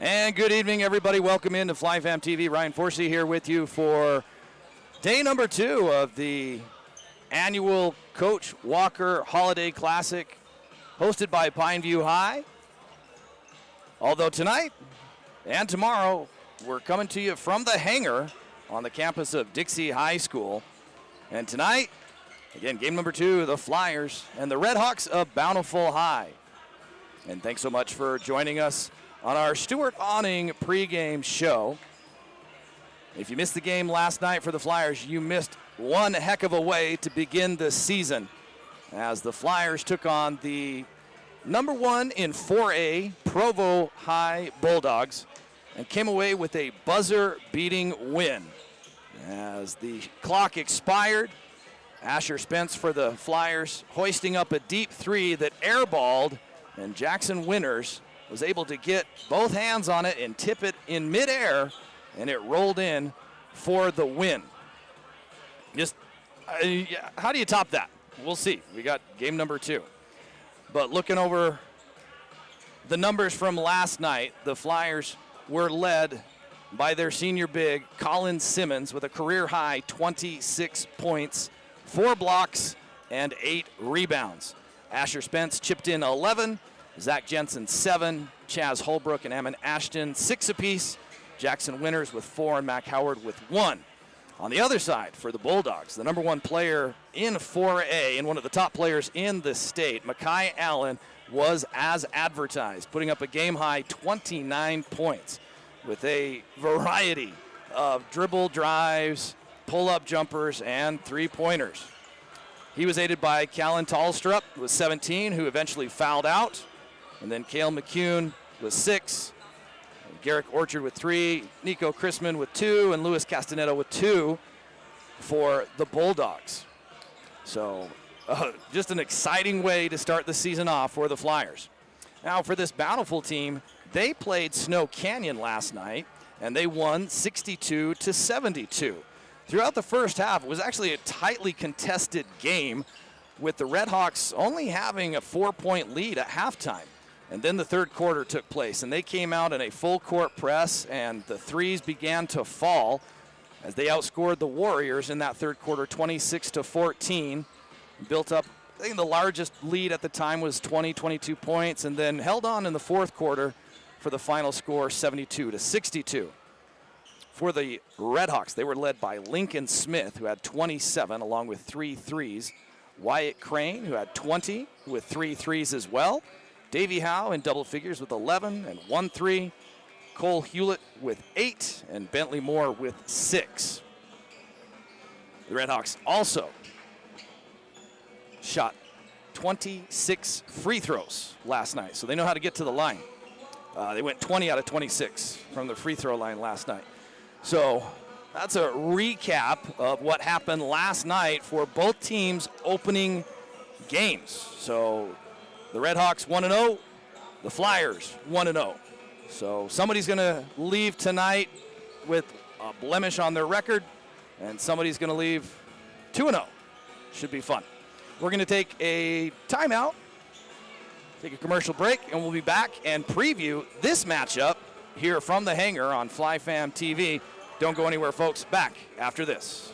And good evening, everybody. Welcome into FLYFAM TV. Ryan Forsey here with you for day number 2 of the annual Coach Walker Holiday Classic, hosted by Pineview High. Although tonight and tomorrow, we're coming to you from the hangar on the campus of Dixie High School. And tonight, again, game number 2, the Flyers and the Red Hawks of Bountiful High. And thanks so much for joining us on our Stuart Awning pregame show. If you missed the game last night for the Flyers, you missed one heck of a way to begin the season, as the Flyers took on the number 1 in 4A Provo High Bulldogs and came away with a buzzer-beating win. As the clock expired, Asher Spence for the Flyers hoisting up a deep 3 that airballed, and Jackson Winters was able to get both hands on it and tip it in midair, and it rolled in for the win. Just, how do you top that? We'll see. We got game number 2. But looking over the numbers from last night, the Flyers were led by their senior big, Colin Simmons, with a career-high 26 points, 4 blocks, and 8 rebounds. Asher Spence chipped in 11, Zach Jensen 7, Chaz Holbrook and Ammon Ashton 6 apiece, Jackson Winters with 4, and Mac Howard with 1. On the other side, for the Bulldogs, the number 1 player in 4A and one of the top players in the state, Makai Allen, was as advertised, putting up a game-high 29 points with a variety of dribble drives, pull-up jumpers, and three-pointers. He was aided by Callan Tallstrup with 17, who eventually fouled out. And then Cale McCune with 6, Garrick Orchard with 3, Nico Chrisman with 2, and Luis Castaneda with 2 for the Bulldogs. So just an exciting way to start the season off for the Flyers. Now for this Bountiful team, they played Snow Canyon last night, and they won 62-72. Throughout the first half, it was actually a tightly contested game, with the Red Hawks only having a 4-point lead at halftime. And then the third quarter took place, and they came out in a full-court press, and the threes began to fall as they outscored the Warriors in that third quarter 26-14. Built up, I think the largest lead at the time was 22 points, and then held on in the fourth quarter for the final score 72-62. For the Red Hawks, they were led by Lincoln Smith, who had 27 along with 3 threes. Wyatt Crane, who had 20 with 3 threes as well. Davey Howe in double figures with 11 and 1 3. Cole Hewlett with 8 and Bentley Moore with 6. The Red Hawks also shot 26 free throws last night, so they know how to get to the line. They went 20 out of 26 from the free throw line last night. So that's a recap of what happened last night for both teams' opening games. So the Red Hawks 1-0, the Flyers 1-0. So somebody's going to leave tonight with a blemish on their record, and somebody's going to leave 2-0. Should be fun. We're going to take a timeout, take a commercial break, and we'll be back and preview this matchup here from the hangar on FLYFAM TV. Don't go anywhere, folks. Back after this.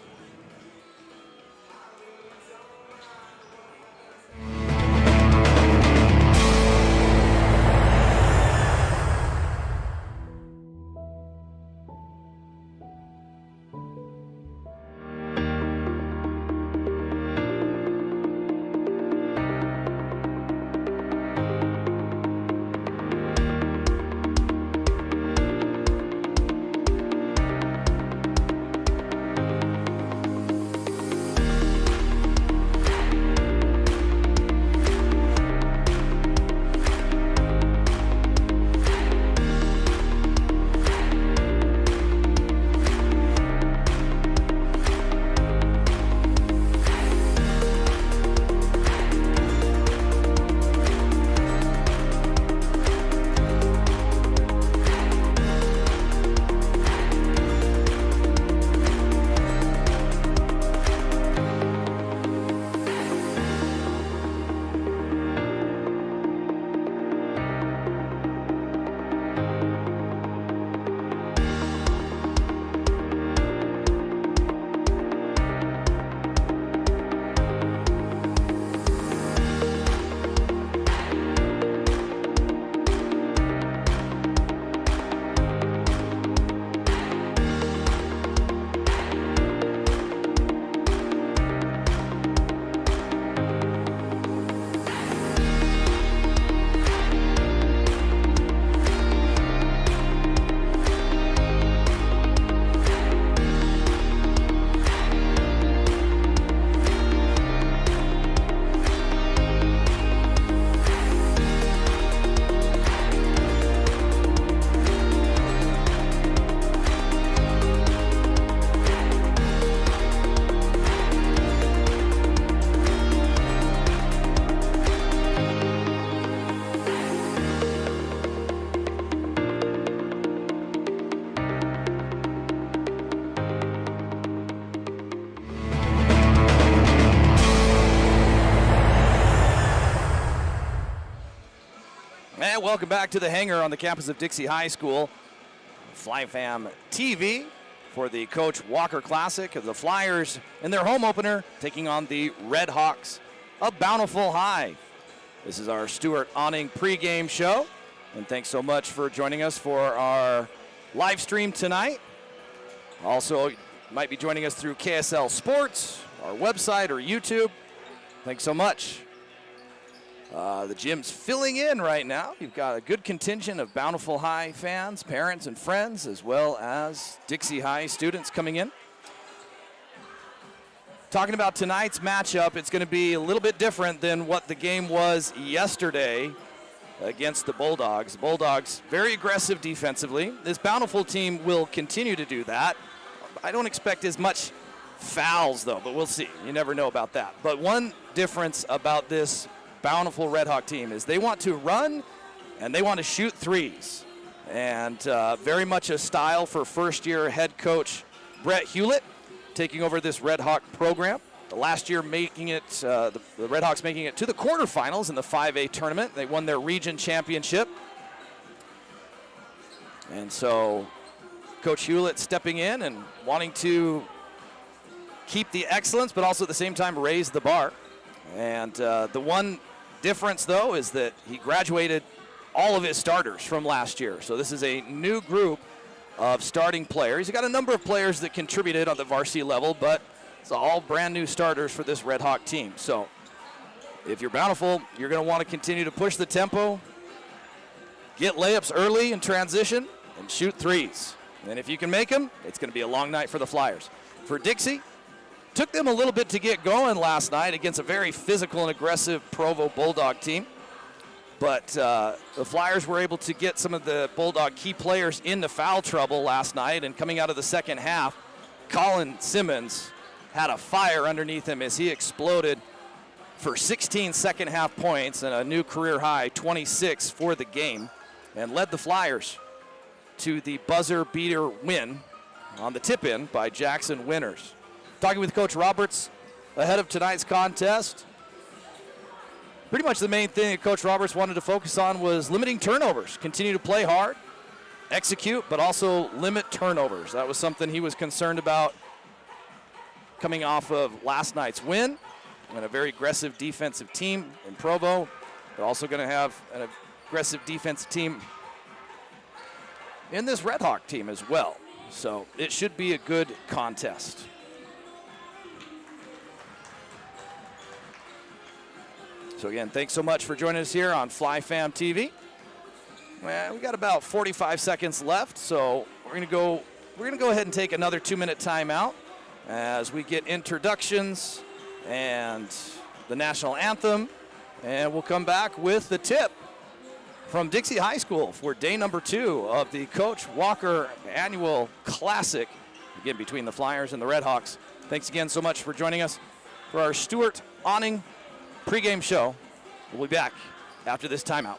welcome back to the hangar on the campus of Dixie High School. FLYFAM TV for the Coach Walker Classic of the Flyers in their home opener, taking on the Red Hawks of Bountiful High. This is our Stuart Awning pregame show, and thanks so much for joining us for our live stream tonight. Also, you might be joining us through KSL Sports, our website, or YouTube. Thanks so much. The gym's filling in right now. You've got a good contingent of Bountiful High fans, parents, and friends, as well as Dixie High students coming in. Talking about tonight's matchup, it's going to be a little bit different than what the game was yesterday against the Bulldogs. The Bulldogs, very aggressive defensively. This Bountiful team will continue to do that. I don't expect as much fouls, though, but we'll see. You never know about that. But one difference about this Bountiful Red Hawk team is they want to run and they want to shoot threes. And very much a style for first-year head coach Brett Hewlett taking over this Red Hawk program. The last year making it, the Red Hawks making it to the quarterfinals in the 5A tournament. They won their region championship. And so Coach Hewlett stepping in and wanting to keep the excellence, but also at the same time raise the bar. And the one difference, though, is that he graduated all of his starters from last year. So this is a new group of starting players. He's got a number of players that contributed on the varsity level, but it's all brand new starters for this Red Hawk team. So if you're Bountiful, you're going to want to continue to push the tempo, get layups early in transition, and shoot threes. And if you can make them, it's going to be a long night for the Flyers. For Dixie, took them a little bit to get going last night against a very physical and aggressive Provo Bulldog team. But the Flyers were able to get some of the Bulldog key players into foul trouble last night. And coming out of the second half, Colin Simmons had a fire underneath him as he exploded for 16 second half points and a new career high 26 for the game, and led the Flyers to the buzzer beater win on the tip-in by Jackson Winters. Talking with Coach Roberts ahead of tonight's contest. Pretty much the main thing that Coach Roberts wanted to focus on was limiting turnovers. Continue to play hard, execute, but also limit turnovers. That was something he was concerned about coming off of last night's win. And a very aggressive defensive team in Provo. They're also going to have an aggressive defensive team in this Red Hawk team as well. So it should be a good contest. So again, thanks so much for joining us here on FLYFAM TV. Well, we got about 45 seconds left, so we're gonna go ahead and take another 2-minute timeout as we get introductions and the national anthem, and we'll come back with the tip from Dixie High School for day number 2 of the Coach Walker Annual Classic, again between the Flyers and the Red Hawks. Thanks again so much for joining us for our Stuart Awning pregame show. We'll be back after this timeout.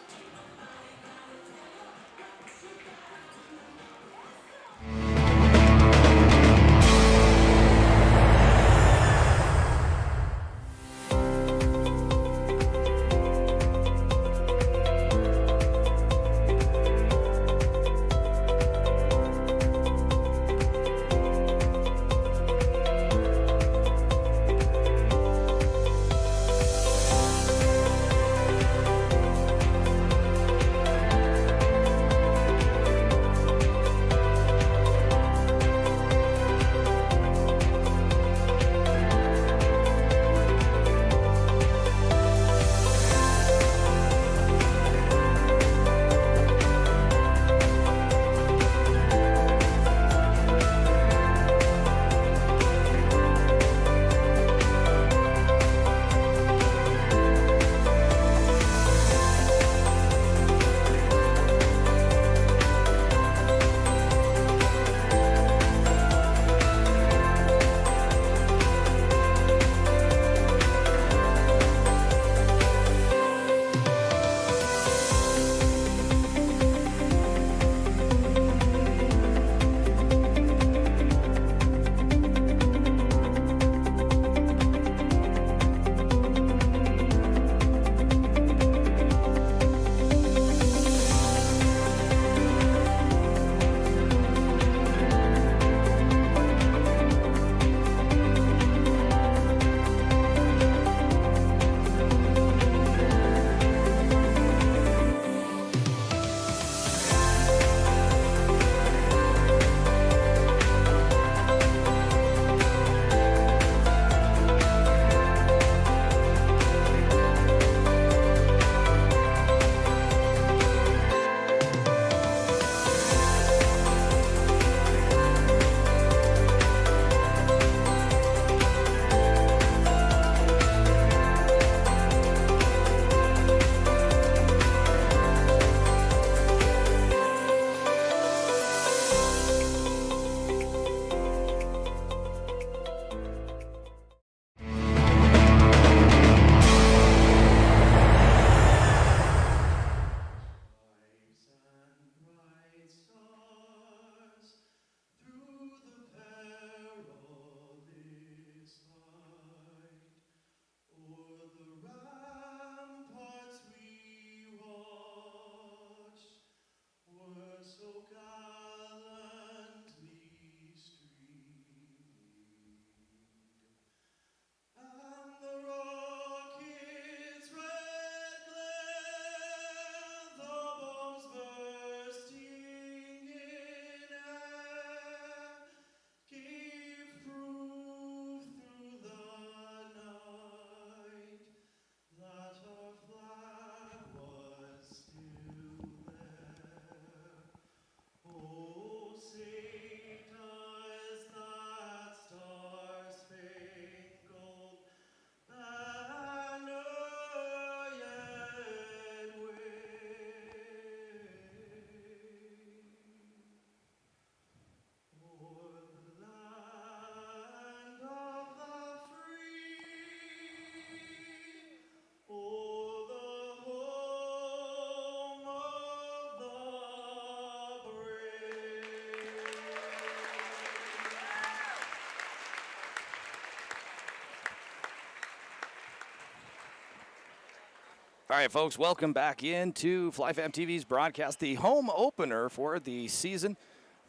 All right, folks, welcome back into FLYFAM TV's broadcast, the home opener for the season.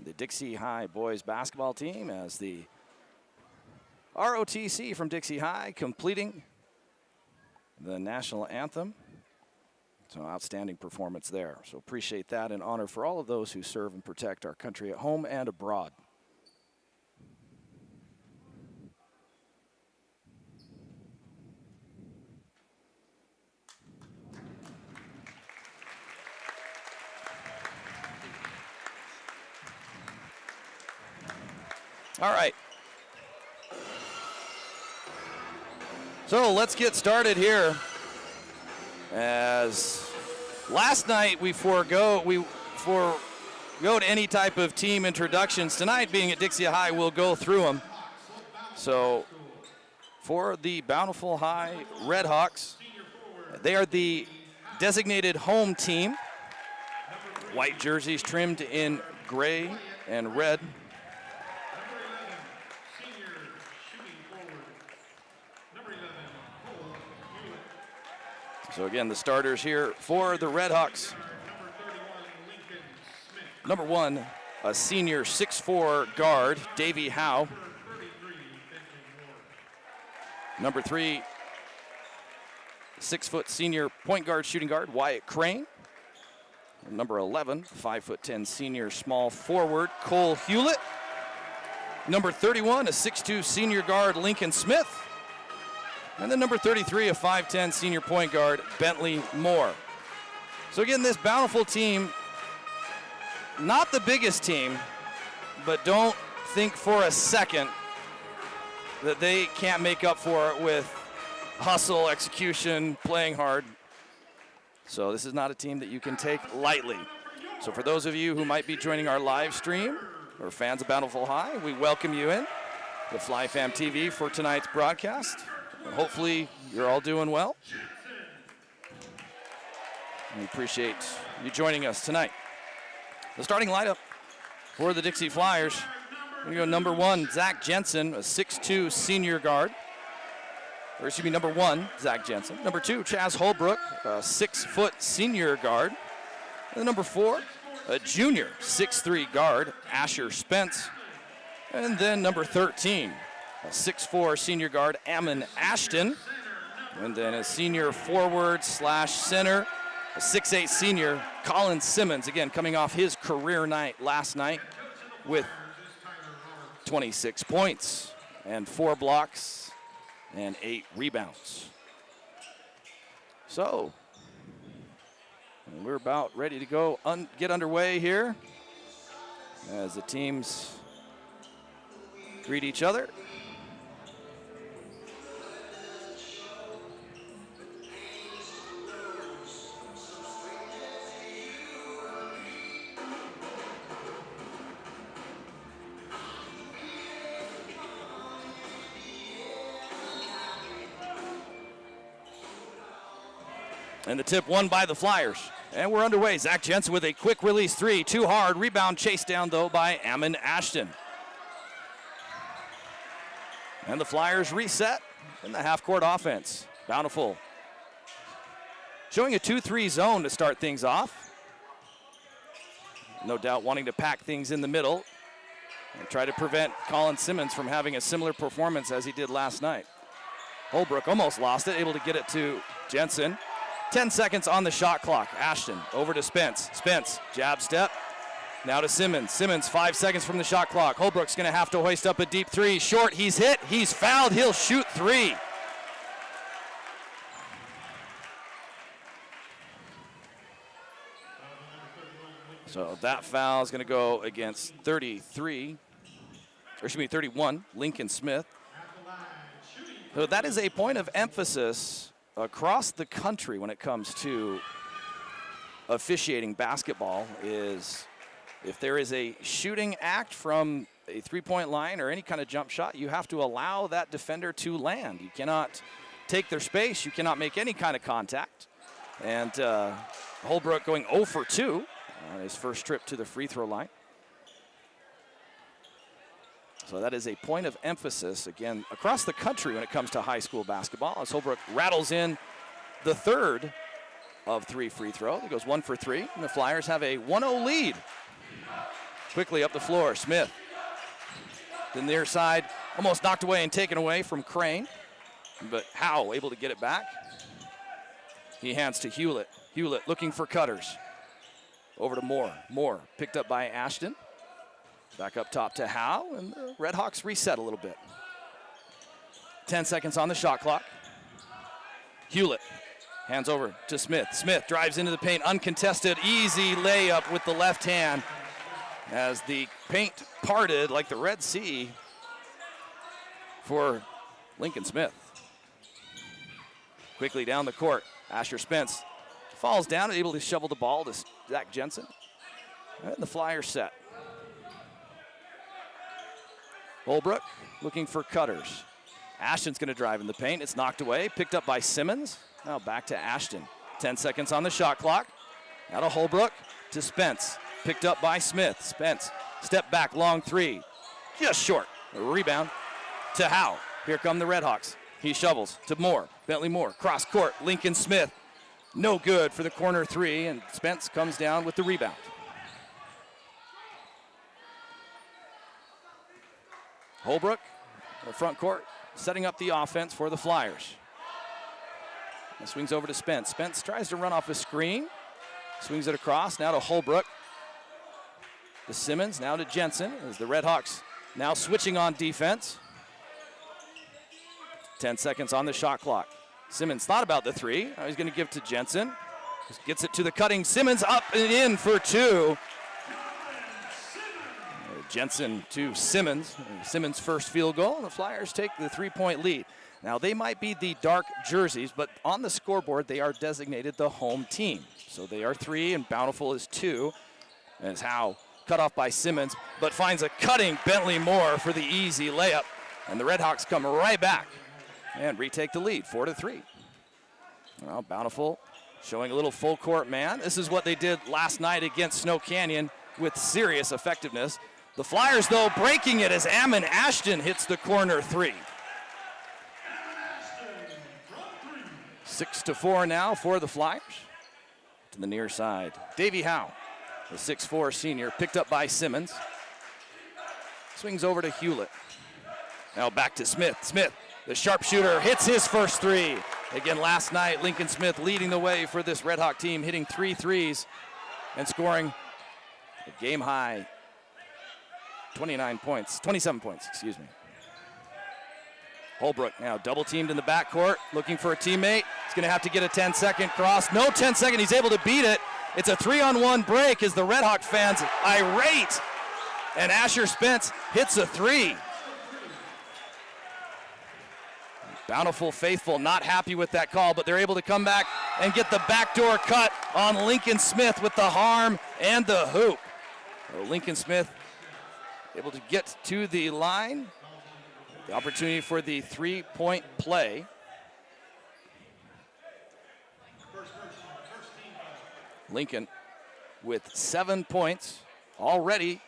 The Dixie High boys basketball team as the ROTC from Dixie High completing the national anthem. So outstanding performance there. So appreciate that and honor for all of those who serve and protect our country at home and abroad. All right. So let's get started here. As last night we forgoed any type of team introductions. Tonight, being at Dixie High, we'll go through them. So for the Bountiful High Redhawks, they are the designated home team. White jerseys trimmed in gray and red. So again, the starters here for the Redhawks. Number 1, a senior 6'4" guard, Davey Howe. Number 3, 6' senior point guard, shooting guard, Wyatt Crane. Number 11, 5'10" senior small forward, Cole Hewlett. Number 31, a 6'2" senior guard, Lincoln Smith. And then number 33, a 5'10" senior point guard, Bentley Moore. So again, this Bountiful team, not the biggest team, but don't think for a second that they can't make up for it with hustle, execution, playing hard. So this is not a team that you can take lightly. So for those of you who might be joining our live stream or fans of Bountiful High, we welcome you in to FLYFAM TV for tonight's broadcast. Hopefully you're all doing well. We appreciate you joining us tonight. The starting lineup for the Dixie Flyers. We go number 1, Zach Jensen, a 6'2" senior guard. Or excuse me, number 1, Zach Jensen. Number 2, Chaz Holbrook, a 6' senior guard. And then number 4, a junior 6'3" guard, Asher Spence. And then number 13, a 6'4" senior guard, Ammon Ashton. And then a senior forward / center, a 6'8" senior, Colin Simmons, again coming off his career night last night with 26 points and 4 blocks and 8 rebounds. So we're about ready to go get underway here as the teams greet each other. And the tip won by the Flyers. And we're underway. Zach Jensen with a quick release 3, too hard. Rebound chased down, though, by Ammon Ashton. And the Flyers reset in the half-court offense. Bountiful showing a 2-3 zone to start things off. No doubt wanting to pack things in the middle and try to prevent Colin Simmons from having a similar performance as he did last night. Holbrook almost lost it, able to get it to Jensen. 10 seconds on the shot clock. Ashton over to Spence. Spence, jab step. Now to Simmons. Simmons, 5 seconds from the shot clock. Holbrook's going to have to hoist up a deep 3. Short, he's hit, he's fouled, he'll shoot 3. So that foul is going to go against 31, Lincoln Smith. So that is a point of emphasis across the country when it comes to officiating basketball, is if there is a shooting act from a three-point line or any kind of jump shot, you have to allow that defender to land. You cannot take their space. You cannot make any kind of contact. And Holbrook going 0 for 2 on his first trip to the free throw line. So that is a point of emphasis, again, across the country when it comes to high school basketball, as Holbrook rattles in the third of 3 free throw. He goes 1 for 3, and the Flyers have a 1-0 lead. Quickly up the floor, Smith. The near side, almost knocked away and taken away from Crane, but Howe able to get it back. He hands to Hewlett. Hewlett looking for cutters. Over to Moore. Moore picked up by Ashton. Back up top to Howe, and the Redhawks reset a little bit. 10 seconds on the shot clock. Hewlett hands over to Smith. Smith drives into the paint, uncontested, easy layup with the left hand as the paint parted like the Red Sea for Lincoln Smith. Quickly down the court, Asher Spence falls down, able to shovel the ball to Zach Jensen. And the Flyers set. Holbrook looking for cutters. Ashton's going to drive in the paint. It's knocked away, picked up by Simmons. Now back to Ashton. 10 seconds on the shot clock. Now to Holbrook, to Spence. Picked up by Smith. Spence, step back, long 3. Just short. A rebound to Howe. Here come the Redhawks. He shovels to Moore. Bentley Moore, cross court. Lincoln Smith, no good for the corner 3, and Spence comes down with the rebound. Holbrook, the front court, setting up the offense for the Flyers. And swings over to Spence. Spence tries to run off a screen. Swings it across, now to Holbrook. To Simmons, now to Jensen, as the Redhawks now switching on defense. 10 seconds on the shot clock. Simmons thought about the 3. Now he's going to give to Jensen. Gets it to the cutting Simmons, up and in for 2. Jensen to Simmons. Simmons' first field goal. The Flyers take the 3-point lead. Now, they might be the dark jerseys, but on the scoreboard, they are designated the home team. So they are 3, and Bountiful is 2. As Howe cut off by Simmons, but finds a cutting Bentley Moore for the easy layup. And the Redhawks come right back and retake the lead, 4-3. Well, Bountiful showing a little full court man. This is what they did last night against Snow Canyon with serious effectiveness. The Flyers, though, breaking it as Ammon Ashton hits the corner 3. 6-4 now for the Flyers. To the near side, Davey Howe, the 6'4 senior, picked up by Simmons. Swings over to Hewlett. Now back to Smith. Smith, the sharpshooter, hits his first 3. Again, last night, Lincoln Smith leading the way for this Red Hawk team, hitting 3 threes and scoring a game-high 27 points, excuse me. Holbrook now double teamed in the backcourt, looking for a teammate. He's going to have to get a 10-second cross. No 10-second, he's able to beat it. It's a 3-on-1 break as the Red Hawk fans irate. And Asher Spence hits a 3. Bountiful faithful not happy with that call, but they're able to come back and get the backdoor cut on Lincoln Smith with the harm and the hoop. So Lincoln Smith able to get to the line. The opportunity for the 3-point play. Lincoln with 7 points already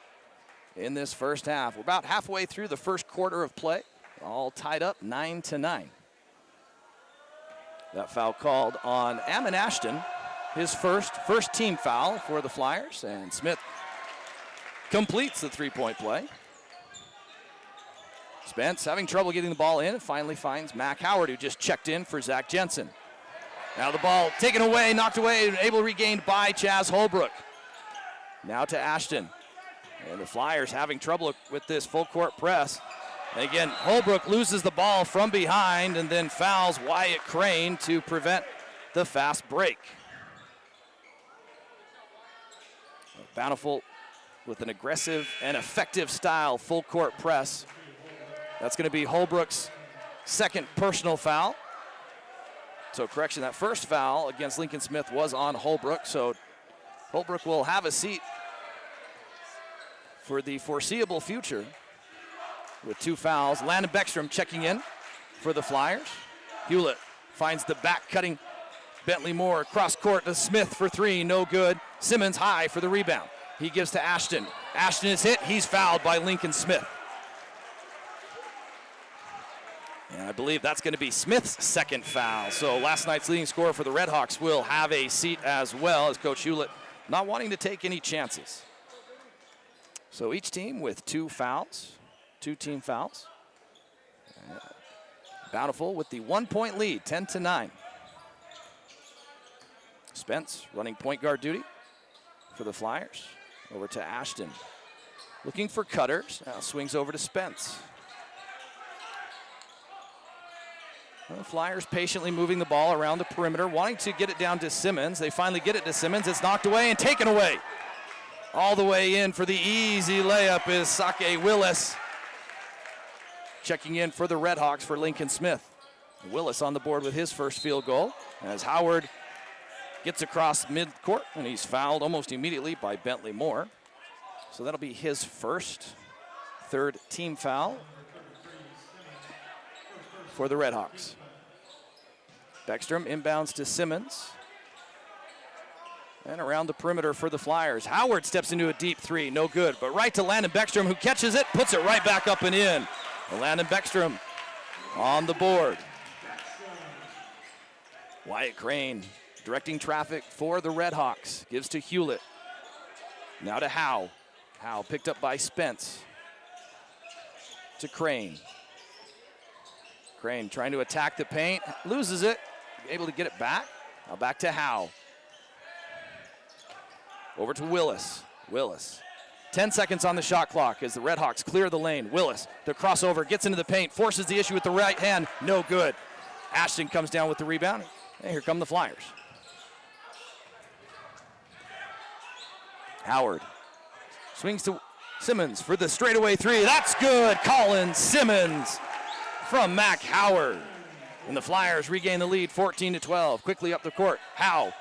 in this first half. We're about halfway through the first quarter of play. All tied up 9-9. That foul called on Ammon Ashton, his first team foul for the Flyers, and Smith completes the 3-point play. Spence having trouble getting the ball in and finally finds Mac Howard, who just checked in for Zach Jensen. Now the ball taken away, knocked away, and able regained by Chaz Holbrook. Now to Ashton. And the Flyers having trouble with this full court press. And again, Holbrook loses the ball from behind and then fouls Wyatt Crane to prevent the fast break. Bountiful with an aggressive and effective style full court press. That's going to be Holbrook's second personal foul. So correction, that first foul against Lincoln Smith was on Holbrook. So Holbrook will have a seat for the foreseeable future with 2 fouls. Landon Beckstrom checking in for the Flyers. Hewlett finds the back-cutting Bentley Moore cross court to Smith for 3, no good. Simmons high for the rebound. He gives to Ashton. Ashton is hit, he's fouled by Lincoln Smith. And I believe that's going to be Smith's second foul. So last night's leading scorer for the Redhawks will have a seat as well, as Coach Hewlett not wanting to take any chances. So each team with 2 fouls, 2 team fouls. Bountiful with the 1-point lead, 10-9. Spence running point guard duty for the Flyers. Over to Ashton. Looking for cutters. Now swings over to Spence. Well, the Flyers patiently moving the ball around the perimeter, wanting to get it down to Simmons. They finally get it to Simmons. It's knocked away and taken away. All the way in for the easy layup is Sake Willis. Checking in for the Redhawks for Lincoln Smith. Willis on the board with his first field goal as Howard gets across midcourt, and he's fouled almost immediately by Bentley Moore. So that'll be his third team foul for the Redhawks. Beckstrom inbounds to Simmons. And around the perimeter for the Flyers. Howard steps into a deep 3, no good, but right to Landon Beckstrom, who catches it, puts it right back up and in. And Landon Beckstrom on the board. Wyatt Crane directing traffic for the Redhawks. Gives to Hewlett. Now to Howe. Howe picked up by Spence. To Crane. Crane trying to attack the paint. Loses it. Able to get it back. Now back to Howe. Over to Willis. Willis. 10 seconds on the shot clock as the Redhawks clear the lane. Willis, the crossover, gets into the paint, forces the issue with the right hand. No good. Ashton comes down with the rebound. And here come the Flyers. Howard swings to Simmons for the straightaway 3. That's good. Colin Simmons from Mac Howard. And the Flyers regain the lead 14-12. Quickly up the court. Howe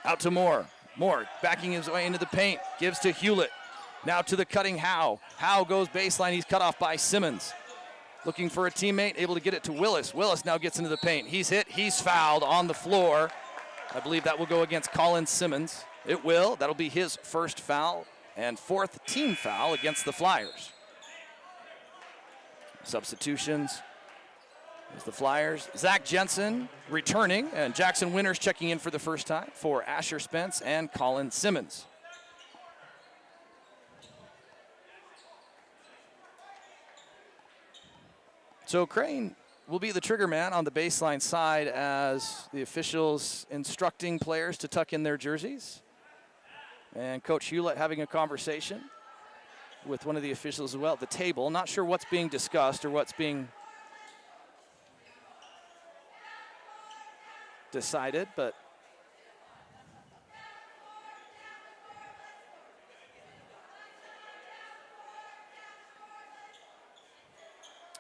out to Moore. Moore backing his way into the paint. Gives to Hewlett. Now to the cutting Howe. Howe goes baseline. He's cut off by Simmons. Looking for a teammate. Able to get it to Willis. Willis now gets into the paint. He's hit. He's fouled on the floor. I believe that will go against Colin Simmons. It will. That'll be his first foul and 4th team foul against the Flyers. Substitutions as the Flyers. Zach Jensen returning, and Jackson Winters checking in for the first time for Asher Spence and Colin Simmons. So Crane will be the trigger man on the baseline side as the officials instructing players to tuck in their jerseys. And Coach Hewlett having a conversation with one of the officials as well at the table. Not sure what's being discussed or what's being decided, but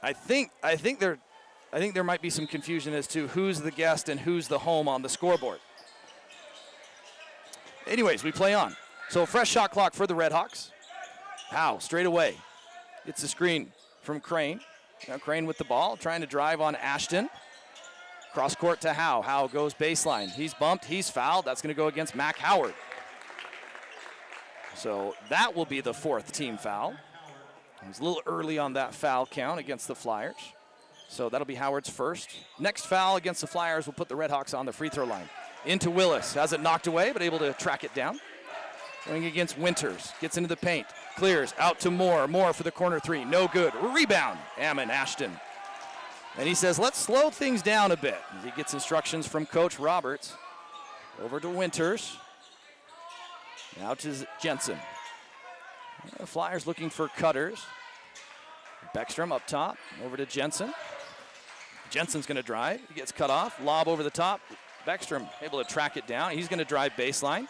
I think there might be some confusion as to who's the guest and who's the home on the scoreboard. Anyways, we play on. So fresh shot clock for the Redhawks. Howe straight away. It's a screen from Crane. Now Crane with the ball, trying to drive on Ashton. Cross court to Howe. Howe goes baseline. He's bumped, he's fouled. That's going to go against Mac Howard. So that will be the 4th team foul. He was a little early on that foul count against the Flyers. So that'll be Howard's first. Next foul against the Flyers will put the Redhawks on the free throw line. Into Willis. Has it knocked away, but able to track it down. Going against Winters. Gets into the paint. Clears. Out to Moore. Moore for the corner 3. No good. Rebound. Ammon Ashton. And he says, let's slow things down a bit. He gets instructions from Coach Roberts. Over to Winters. Now to Jensen. The Flyers looking for cutters. Beckstrom up top. Over to Jensen. Jensen's going to drive. He gets cut off. Lob over the top. Beckstrom able to track it down. He's going to drive baseline.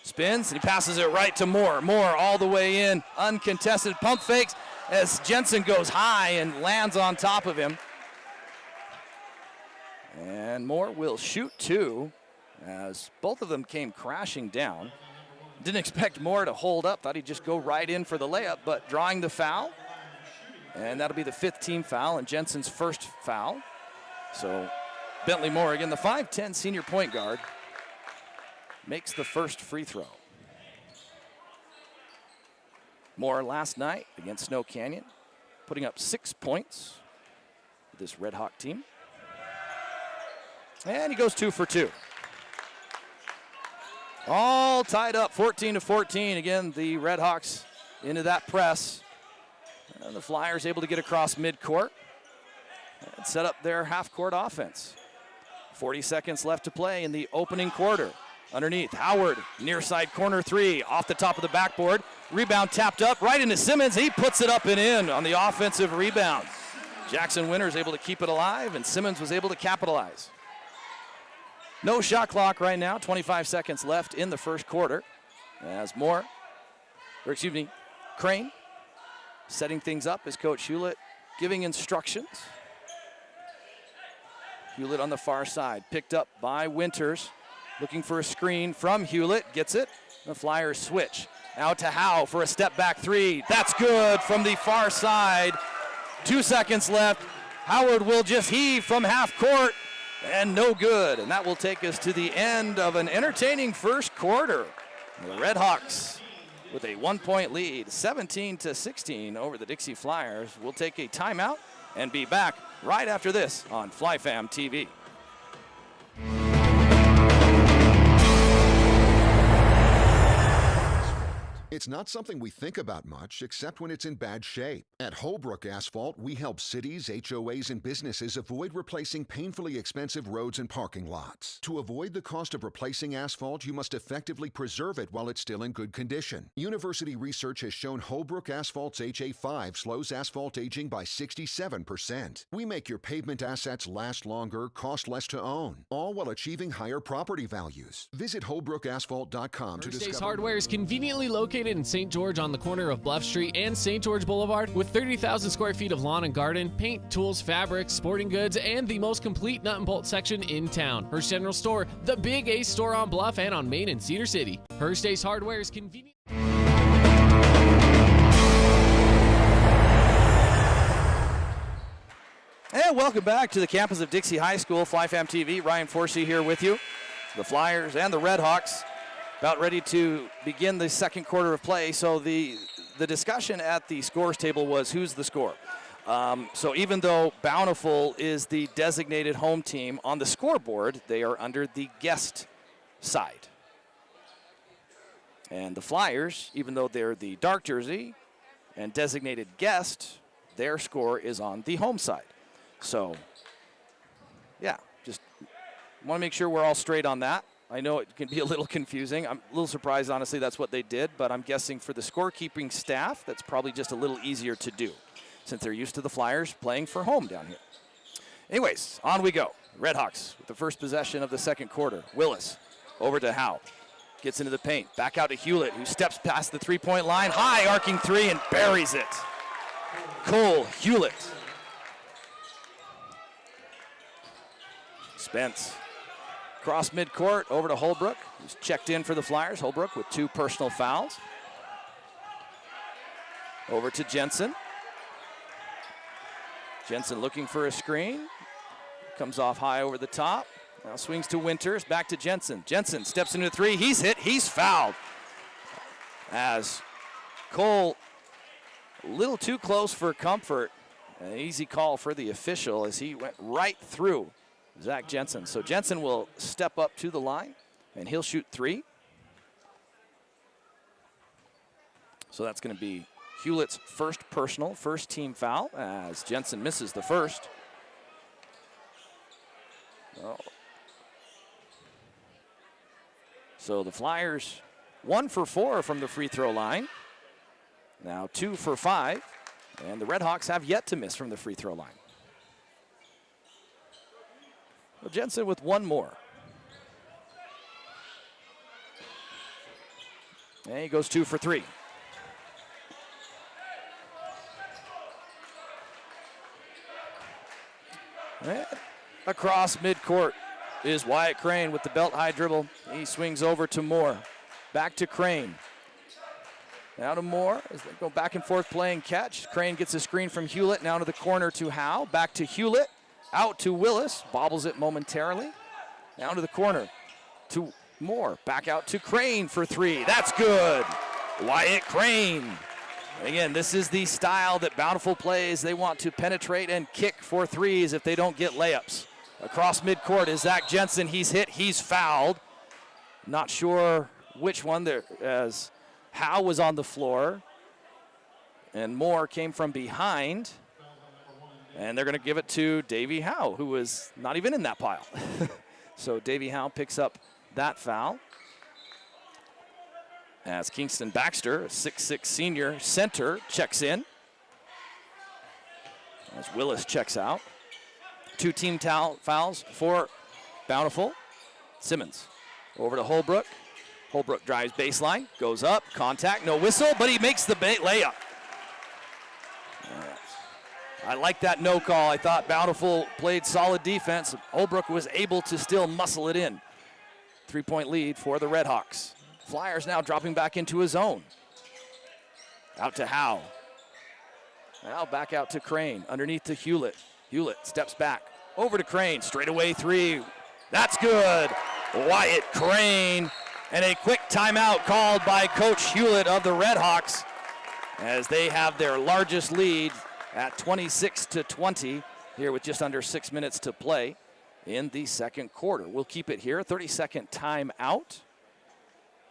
Spins, and he passes it right to Moore. Moore all the way in. Uncontested pump fakes as Jensen goes high and lands on top of him. And Moore will shoot 2 as both of them came crashing down. Didn't expect Moore to hold up. Thought he'd just go right in for the layup, but drawing the foul. And that'll be the 5th team foul and Jensen's first foul. So Bentley Moore, again, the 5'10 senior point guard, makes the first free throw. Moore last night against Snow Canyon, putting up 6 points. this Red Hawk team. And he goes 2 for 2. All tied up, 14-14. Again, the Red Hawks into that press. And the Flyers able to get across midcourt and set up their half-court offense. 40 seconds left to play in the opening quarter. Underneath, Howard, near side corner 3, off the top of the backboard. Rebound tapped up right into Simmons. He puts it up and in on the offensive rebound. Jackson Winters able to keep it alive, and Simmons was able to capitalize. No shot clock right now, 25 seconds left in the first quarter. As Crane setting things up as Coach Hewlett giving instructions. Hewlett on the far side, picked up by Winters. Looking for a screen from Hewlett, gets it. The Flyers switch. Out to Howe for a step back 3. That's good from the far side. 2 seconds left. Howard will just heave from half court, and no good. And that will take us to the end of an entertaining first quarter. The Red Hawks with a 1-point lead, 17-16 over the Dixie Flyers. We'll take a timeout and be back right after this on FLYFAM TV. It's not something we think about much, except when it's in bad shape. At Holbrook Asphalt, we help cities, HOAs, and businesses avoid replacing painfully expensive roads and parking lots. To avoid the cost of replacing asphalt, you must effectively preserve it while it's still in good condition. University research has shown Holbrook Asphalt's HA5 slows asphalt aging by 67%. We make your pavement assets last longer, cost less to own, all while achieving higher property values. Visit HolbrookAsphalt.com to discover. First Days Hardware is conveniently located in St. George on the corner of Bluff Street and St. George Boulevard with 30,000 square feet of lawn and garden, paint, tools, fabrics, sporting goods, and the most complete nut and bolt section in town. Hearst General Store, the Big Ace store on Bluff and on Main in Cedar City. First Days Hardware is convenient. And welcome back to the campus of Dixie High School. FLYFAM TV, Ryan Forsey here with you. The Flyers and the Red Hawks about ready to begin the second quarter of play. So the discussion at the scores table was who's the scorer. So even though Bountiful is the designated home team, on the scoreboard, they are under the guest side. And the Flyers, even though they're the dark jersey and designated guest, their score is on the home side. So, yeah, just want to make sure we're all straight on that. I know it can be a little confusing. I'm a little surprised, honestly, that's what they did, but I'm guessing for the scorekeeping staff, that's probably just a little easier to do since they're used to the Flyers playing for home down here. Anyways, on we go. Red Hawks with the first possession of the second quarter. Willis over to Howe. Gets into the paint. Back out to Hewlett, who steps past the three-point line. High arcing 3 and buries it. Cole Hewlett. Spence. Cross midcourt over to Holbrook, who's checked in for the Flyers. Holbrook with 2 personal fouls. Over to Jensen. Jensen looking for a screen. Comes off high over the top. Now swings to Winters, back to Jensen. Jensen steps into 3, he's hit, he's fouled. As Cole, a little too close for comfort. An easy call for the official as he went right through Zach Jensen. So Jensen will step up to the line, and he'll shoot 3. So that's going to be Hewlett's first personal, first team foul, as Jensen misses the first. Oh. So the Flyers 1 for 4 from the free throw line. Now 2 for 5, and the Red Hawks have yet to miss from the free throw line. Well, Jensen with 1 more. And he goes 2 for 3. And across midcourt is Wyatt Crane with the belt high dribble. He swings over to Moore. Back to Crane. Now to Moore as they go back and forth playing catch. Crane gets a screen from Hewlett. Now to the corner to Howe. Back to Hewlett. Out to Willis, bobbles it momentarily. Down to the corner to Moore. Back out to Crane for 3. That's good. Wyatt Crane Again, this is the style that Bountiful plays. They want to penetrate and kick for threes if they don't get layups. Across midcourt is Zach Jensen. He's hit, he's fouled. Not sure which one there, as Howe was on the floor. And Moore came from behind. And they're going to give it to Davey Howe, who was not even in that pile. So Davey Howe picks up that foul. As Kingston Baxter, a 6'6" senior center, checks in. As Willis checks out. 2 team fouls for Bountiful. Simmons over to Holbrook. Holbrook drives baseline, goes up, contact, no whistle, but he makes the layup. I like that no call. I thought Bountiful played solid defense. Holbrook was able to still muscle it in. 3-point lead for the Redhawks. Flyers now dropping back into a zone. Out to Howe. Now back out to Crane, underneath to Hewlett. Hewlett steps back, over to Crane, straightaway 3. That's good. Wyatt Crane, and a quick timeout called by Coach Hewlett of the Redhawks as they have their largest lead at 26-20 here with just under 6 minutes to play in the second quarter. We'll keep it here, 30-second timeout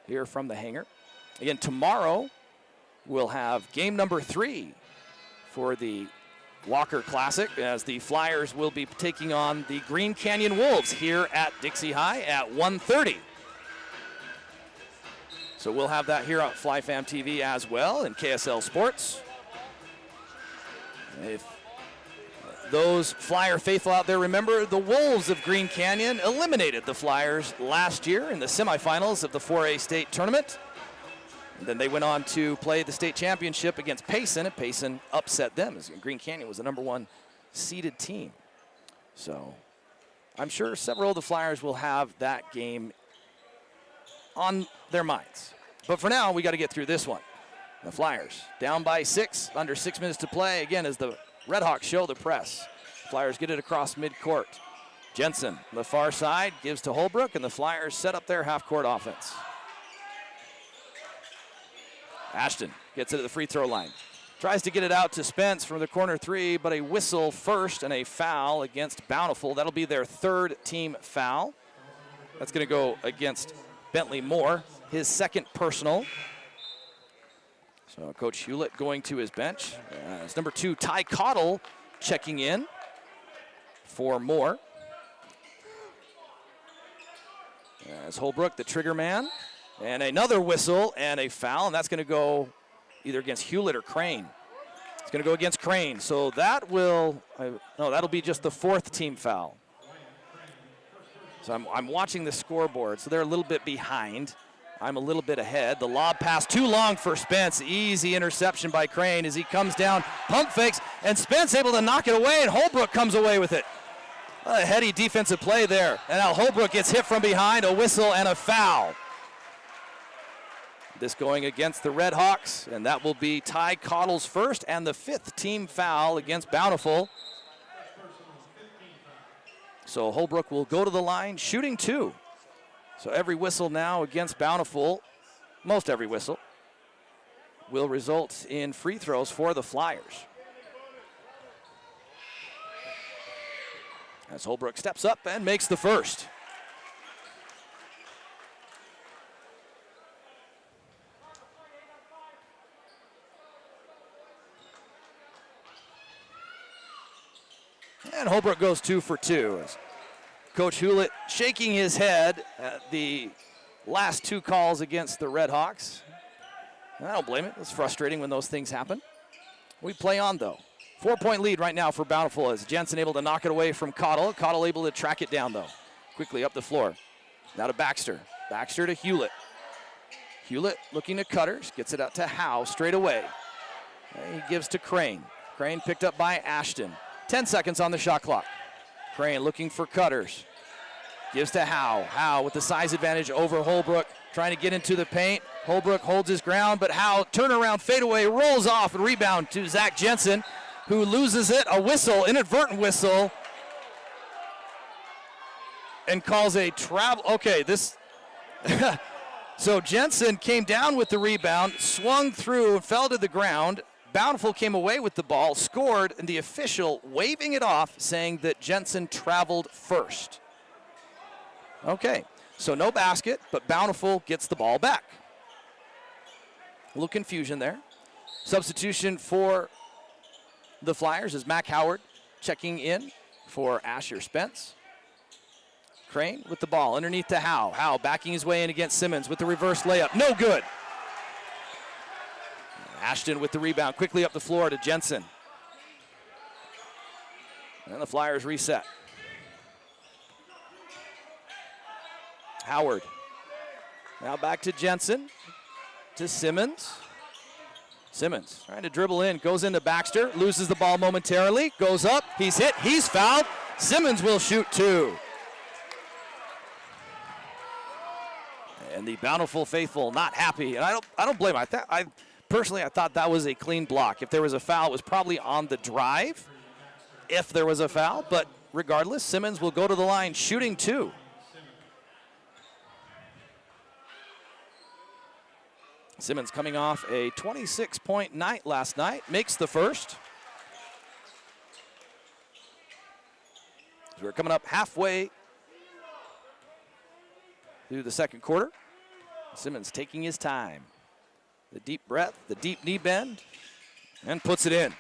here from the hangar. Again, tomorrow we'll have game number 3 for the Walker Classic as the Flyers will be taking on the Green Canyon Wolves here at Dixie High at 1:30. So we'll have that here on FlyFam TV as well in KSL Sports. If those Flyer faithful out there remember, the Wolves of Green Canyon eliminated the Flyers last year in the semifinals of the 4A state tournament. And then they went on to play the state championship against Payson, and Payson upset them as Green Canyon was the #1 seeded team. So I'm sure several of the Flyers will have that game on their minds. But for now, we got to get through this one. The Flyers down by 6, under 6 minutes to play. Again, as the Redhawks show the press. Flyers get it across midcourt. Jensen, the far side, gives to Holbrook, and the Flyers set up their half-court offense. Ashton gets it at the free throw line. Tries to get it out to Spence from the corner 3, but a whistle first and a foul against Bountiful. That'll be their 3rd team foul. That's going to go against Bentley Moore, his 2nd personal. So Coach Hewlett going to his bench. It's number 2, Ty Cottle, checking in for Moore. As Holbrook, the trigger man. And another whistle and a foul, and that's going to go either against Hewlett or Crane. It's going to go against Crane. So that will, that'll be just the 4th team foul. So I'm watching the scoreboard. So they're a little bit behind. I'm a little bit ahead. The lob pass too long for Spence. Easy interception by Crane as he comes down, pump fakes, and Spence able to knock it away, and Holbrook comes away with it. A heady defensive play there. And now Holbrook gets hit from behind, a whistle and a foul. This going against the Redhawks, and that will be Ty Cottle's 1st and the 5th team foul against Bountiful. So Holbrook will go to the line, shooting 2. So every whistle now against Bountiful, most every whistle, will result in free throws for the Flyers. As Holbrook steps up and makes the 1st. And Holbrook goes 2 for 2. Coach Hewlett shaking his head at the last 2 calls against the Redhawks. I don't blame it. It's frustrating when those things happen. We play on, though. 4-point lead right now for Bountiful as Jensen able to knock it away from Cottle. Cottle able to track it down, though. Quickly up the floor. Now to Baxter. Baxter to Hewlett. Hewlett looking to Cutters. Gets it out to Howe straight away. And he gives to Crane. Crane picked up by Ashton. 10 seconds on the shot clock. Crane looking for Cutters. Gives to Howe. Howe with the size advantage over Holbrook. Trying to get into the paint. Holbrook holds his ground, but Howe, turnaround, fadeaway, rolls off and rebound to Zach Jensen, who loses it. A whistle, inadvertent whistle. And calls a travel. Okay, this. So Jensen came down with the rebound, swung through, and fell to the ground. Bountiful came away with the ball, scored, and the official waving it off, saying that Jensen traveled first. Okay, so no basket, but Bountiful gets the ball back. A little confusion there. Substitution for the Flyers is Mac Howard checking in for Asher Spence. Crane with the ball underneath to Howe. Howe backing his way in against Simmons with the reverse layup. No good. Ashton with the rebound quickly up the floor to Jensen. And the Flyers reset. Howard. Now back to Jensen. To Simmons. Simmons trying to dribble in, goes into Baxter, loses the ball momentarily, goes up, he's hit, he's fouled. Simmons will shoot two. And the Bountiful faithful not happy, and I don't blame him. I personally thought that was a clean block. If there was a foul, it was probably on the drive. If there was a foul, but regardless, Simmons will go to the line shooting two. Simmons coming off a 26-point night last night, makes the first. We're coming up halfway through the second quarter. Simmons taking his time. The deep breath, the deep knee bend, and puts it in.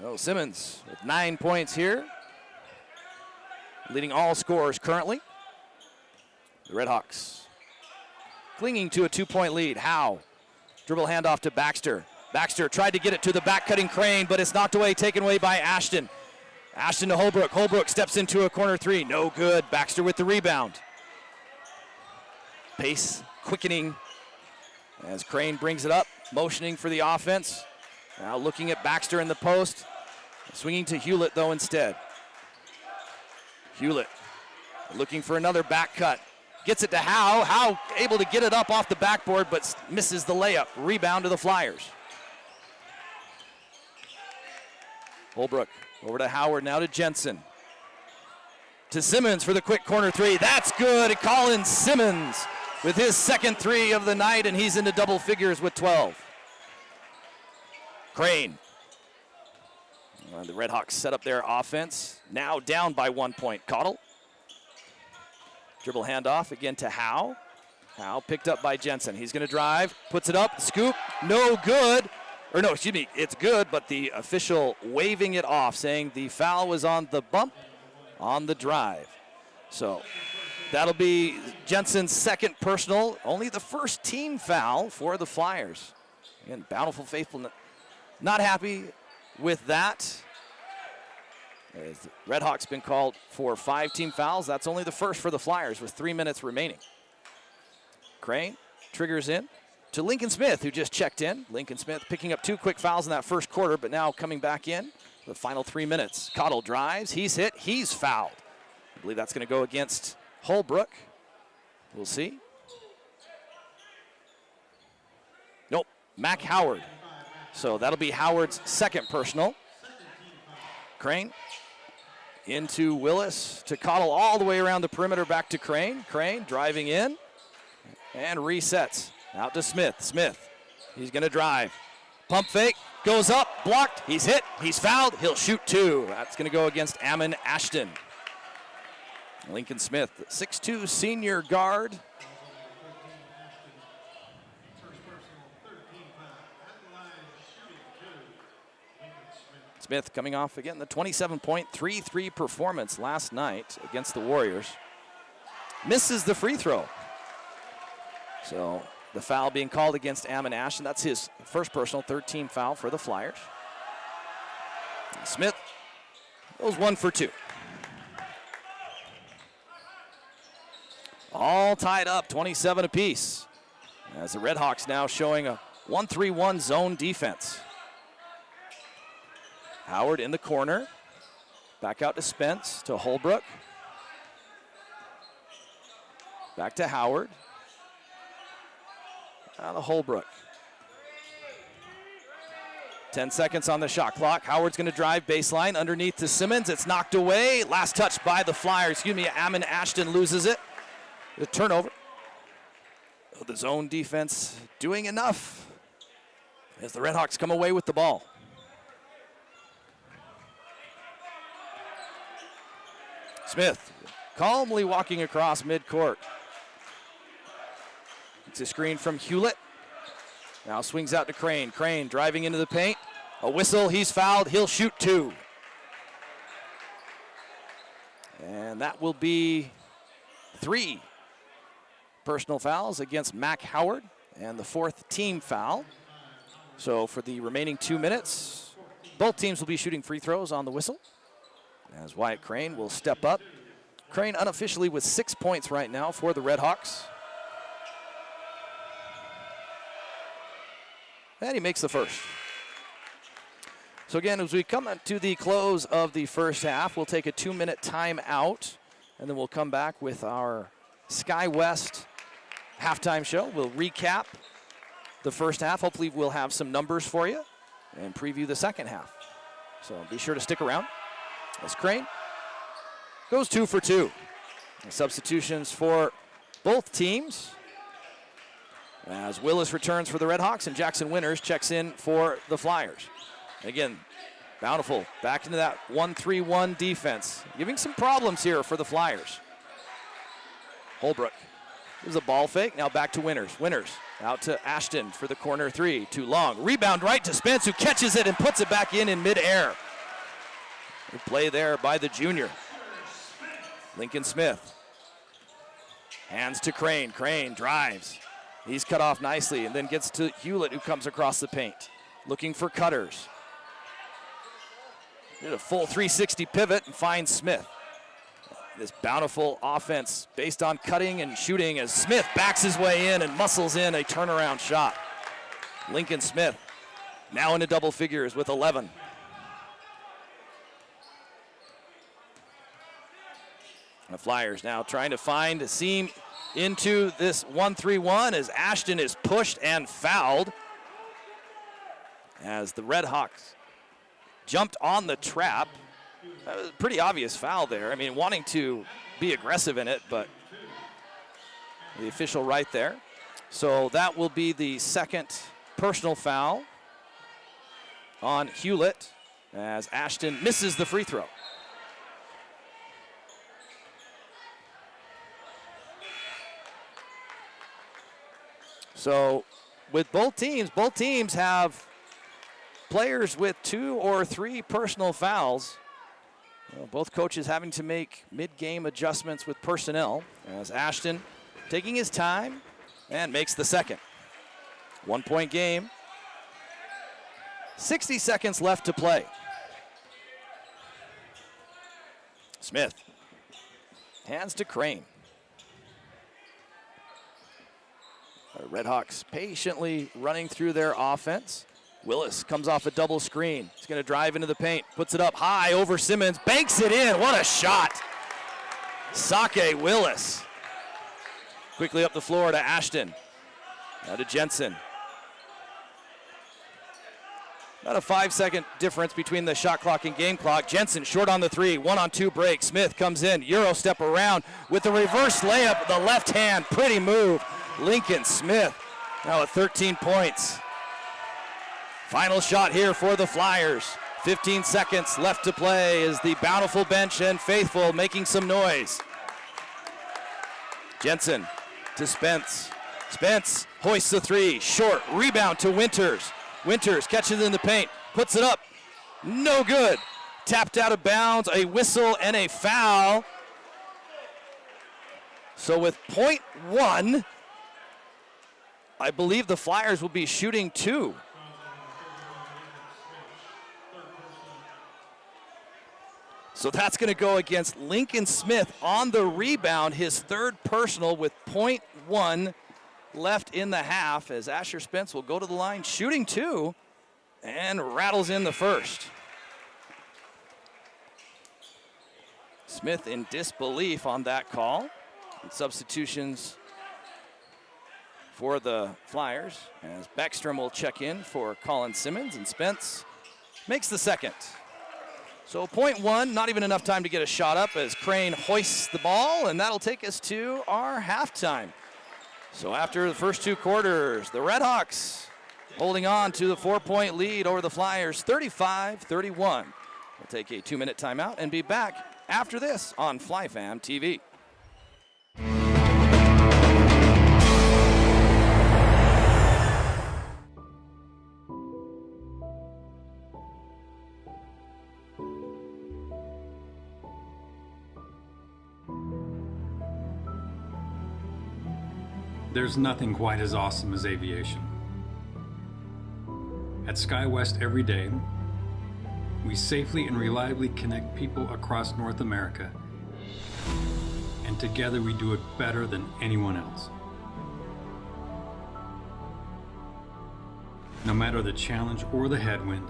Oh, Simmons with 9 points here, leading all scorers currently. The Redhawks clinging to a 2-point lead. Howe, dribble handoff to Baxter. Baxter tried to get it to the back-cutting Crane, but it's knocked away, taken away by Ashton. Ashton to Holbrook. Holbrook steps into a corner three. No good. Baxter with the rebound. Pace quickening as Crane brings it up, motioning for the offense. Now looking at Baxter in the post. Swinging to Hewlett, though, instead. Hewlett looking for another back cut. Gets it to Howe. Howe able to get it up off the backboard, but misses the layup. Rebound to the Flyers. Holbrook over to Howard, now to Jensen. To Simmons for the quick corner three. That's good. Colin Simmons with his second three of the night, and he's into double figures with 12. Crane. The Redhawks set up their offense. Now down by 1 point. Cottle. Dribble handoff again to Howe. Howe picked up by Jensen. He's going to drive, puts it up, scoop, no good. Or no, excuse me, it's good, but the official waving it off, saying the foul was on the bump on the drive. So that'll be Jensen's second personal, only the first team foul for the Flyers. Again, Bountiful faithful not happy with that. As the Redhawks been called for 5 team fouls. That's only the first for the Flyers with 3 minutes remaining. Crane triggers in to Lincoln Smith, who just checked in. Lincoln Smith picking up 2 quick fouls in that first quarter, but now coming back in the final 3 minutes. Cottle drives, he's hit, he's fouled. I believe that's going to go against Holbrook. We'll see. Nope, Mac Howard. So that'll be Howard's second personal. Crane into Willis to Cottle all the way around the perimeter back to Crane. Crane driving in and resets. Out to Smith. Smith, he's going to drive. Pump fake, goes up, blocked, he's hit, he's fouled, he'll shoot 2. That's going to go against Ammon Ashton. Lincoln Smith, 6'2" senior guard. Smith coming off again the 27-point 3-3 performance last night against the Warriors. Misses the free throw. So the foul being called against Ammon Ashton. That's his first personal, 13 foul for the Flyers. Smith goes 1 for 2. All tied up, 27 apiece. As the Redhawks now showing a 1-3-1 zone defense. Howard in the corner. Back out to Spence, to Holbrook. Back to Howard. Now to Holbrook. 10 seconds on the shot clock. Howard's going to drive baseline underneath to Simmons. It's knocked away. Last touch by the Flyers. Ammon Ashton loses it. The turnover. The zone defense doing enough as the Redhawks come away with the ball. Smith calmly walking across midcourt. It's a screen from Hewlett. Now swings out to Crane. Crane driving into the paint. A whistle, he's fouled, he'll shoot 2. And that will be 3 personal fouls against Mac Howard and the 4th team foul. So for the remaining 2 minutes, both teams will be shooting free throws on the whistle as Wyatt Crane will step up. Crane unofficially with 6 points right now for the Redhawks. And he makes the first. So again, as we come to the close of the first half, we'll take a 2-minute timeout, and then we'll come back with our Sky West halftime show. We'll recap the first half. Hopefully we'll have some numbers for you and preview the second half. So be sure to stick around as Crane goes 2 for 2. And substitutions for both teams as Willis returns for the Redhawks and Jackson Winters checks in for the Flyers. Again, Bountiful back into that 1-3-1 defense, giving some problems here for the Flyers. Holbrook. There's a ball fake, now back to Winters. Winters out to Ashton for the corner 3, too long. Rebound right to Spence, who catches it and puts it back in midair. Good play there by the junior. Lincoln Smith. Hands to Crane. Crane drives. He's cut off nicely and then gets to Hewlett, who comes across the paint. Looking for cutters. Did a full 360 pivot and finds Smith. This Bountiful offense based on cutting and shooting as Smith backs his way in and muscles in a turnaround shot. Lincoln Smith now into double figures with 11. The Flyers now trying to find a seam into this 1-3-1 as Ashton is pushed and fouled. As the Redhawks jumped on the trap. That was a pretty obvious foul there. I mean, wanting to be aggressive in it, but the official right there. So that will be the second personal foul on Hewlett as Ashton misses the free throw. So with both teams have players with 2 or 3 personal fouls. Well, both coaches having to make mid-game adjustments with personnel as Ashton taking his time and makes the second. 1-point game. 60 seconds left to play. Smith. Hands to Crane. The Redhawks patiently running through their offense. Willis comes off a double screen. He's going to drive into the paint, puts it up high over Simmons, banks it in. What a shot. Sake Willis. Quickly up the floor to Ashton. Now to Jensen. About a 5-second difference between the shot clock and game clock. Jensen short on the 3, 1-on-2 break. Smith comes in, Euro step around with the reverse layup, the left hand, pretty move. Lincoln Smith now at 13 points. Final shot here for the Flyers. 15 seconds left to play as the Bountiful bench and Faithful making some noise. Jensen to Spence. Spence hoists the 3, short, rebound to Winters. Winters catches in the paint, puts it up, no good. Tapped out of bounds, a whistle and a foul. So with .1, I believe the Flyers will be shooting 2. So that's going to go against Lincoln Smith on the rebound, his 3rd personal with .1 left in the half as Asher Spence will go to the line shooting 2 and rattles in the first. Smith in disbelief on that call. And substitutions for the Flyers, as Beckstrom will check in for Colin Simmons, and Spence makes the second. So point one, not even enough time to get a shot up as Crane hoists the ball, and that'll take us to our halftime. So after the first 2 quarters, the Redhawks holding on to the 4-point lead over the Flyers, 35-31. We'll take a 2-minute timeout and be back after this on FlyFam TV. There's nothing quite as awesome as aviation. At SkyWest every day, we safely and reliably connect people across North America, and together we do it better than anyone else. No matter the challenge or the headwind,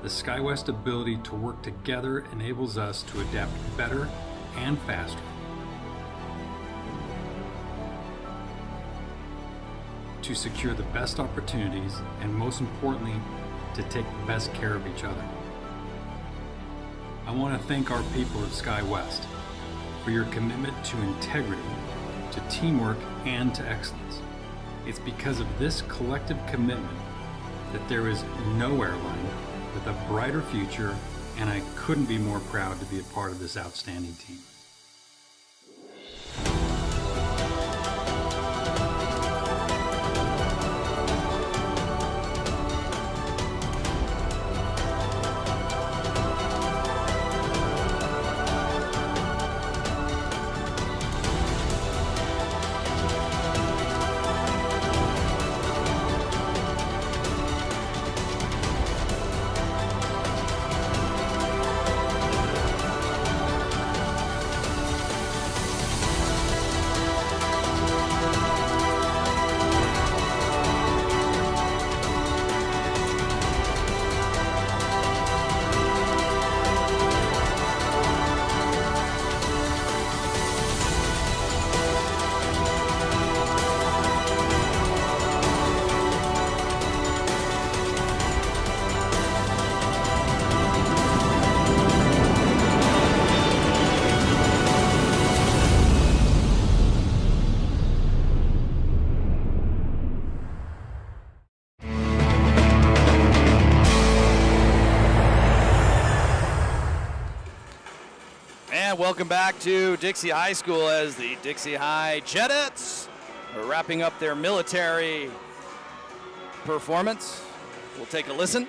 the SkyWest ability to work together enables us to adapt better and faster. To secure the best opportunities, and most importantly, to take the best care of each other. I want to thank our people at SkyWest for your commitment to integrity, to teamwork, and to excellence. It's because of this collective commitment that there is no airline with a brighter future, and I couldn't be more proud to be a part of this outstanding team. Welcome back to Dixie High School as the Dixie High Jetettes are wrapping up their military performance. We'll take a listen.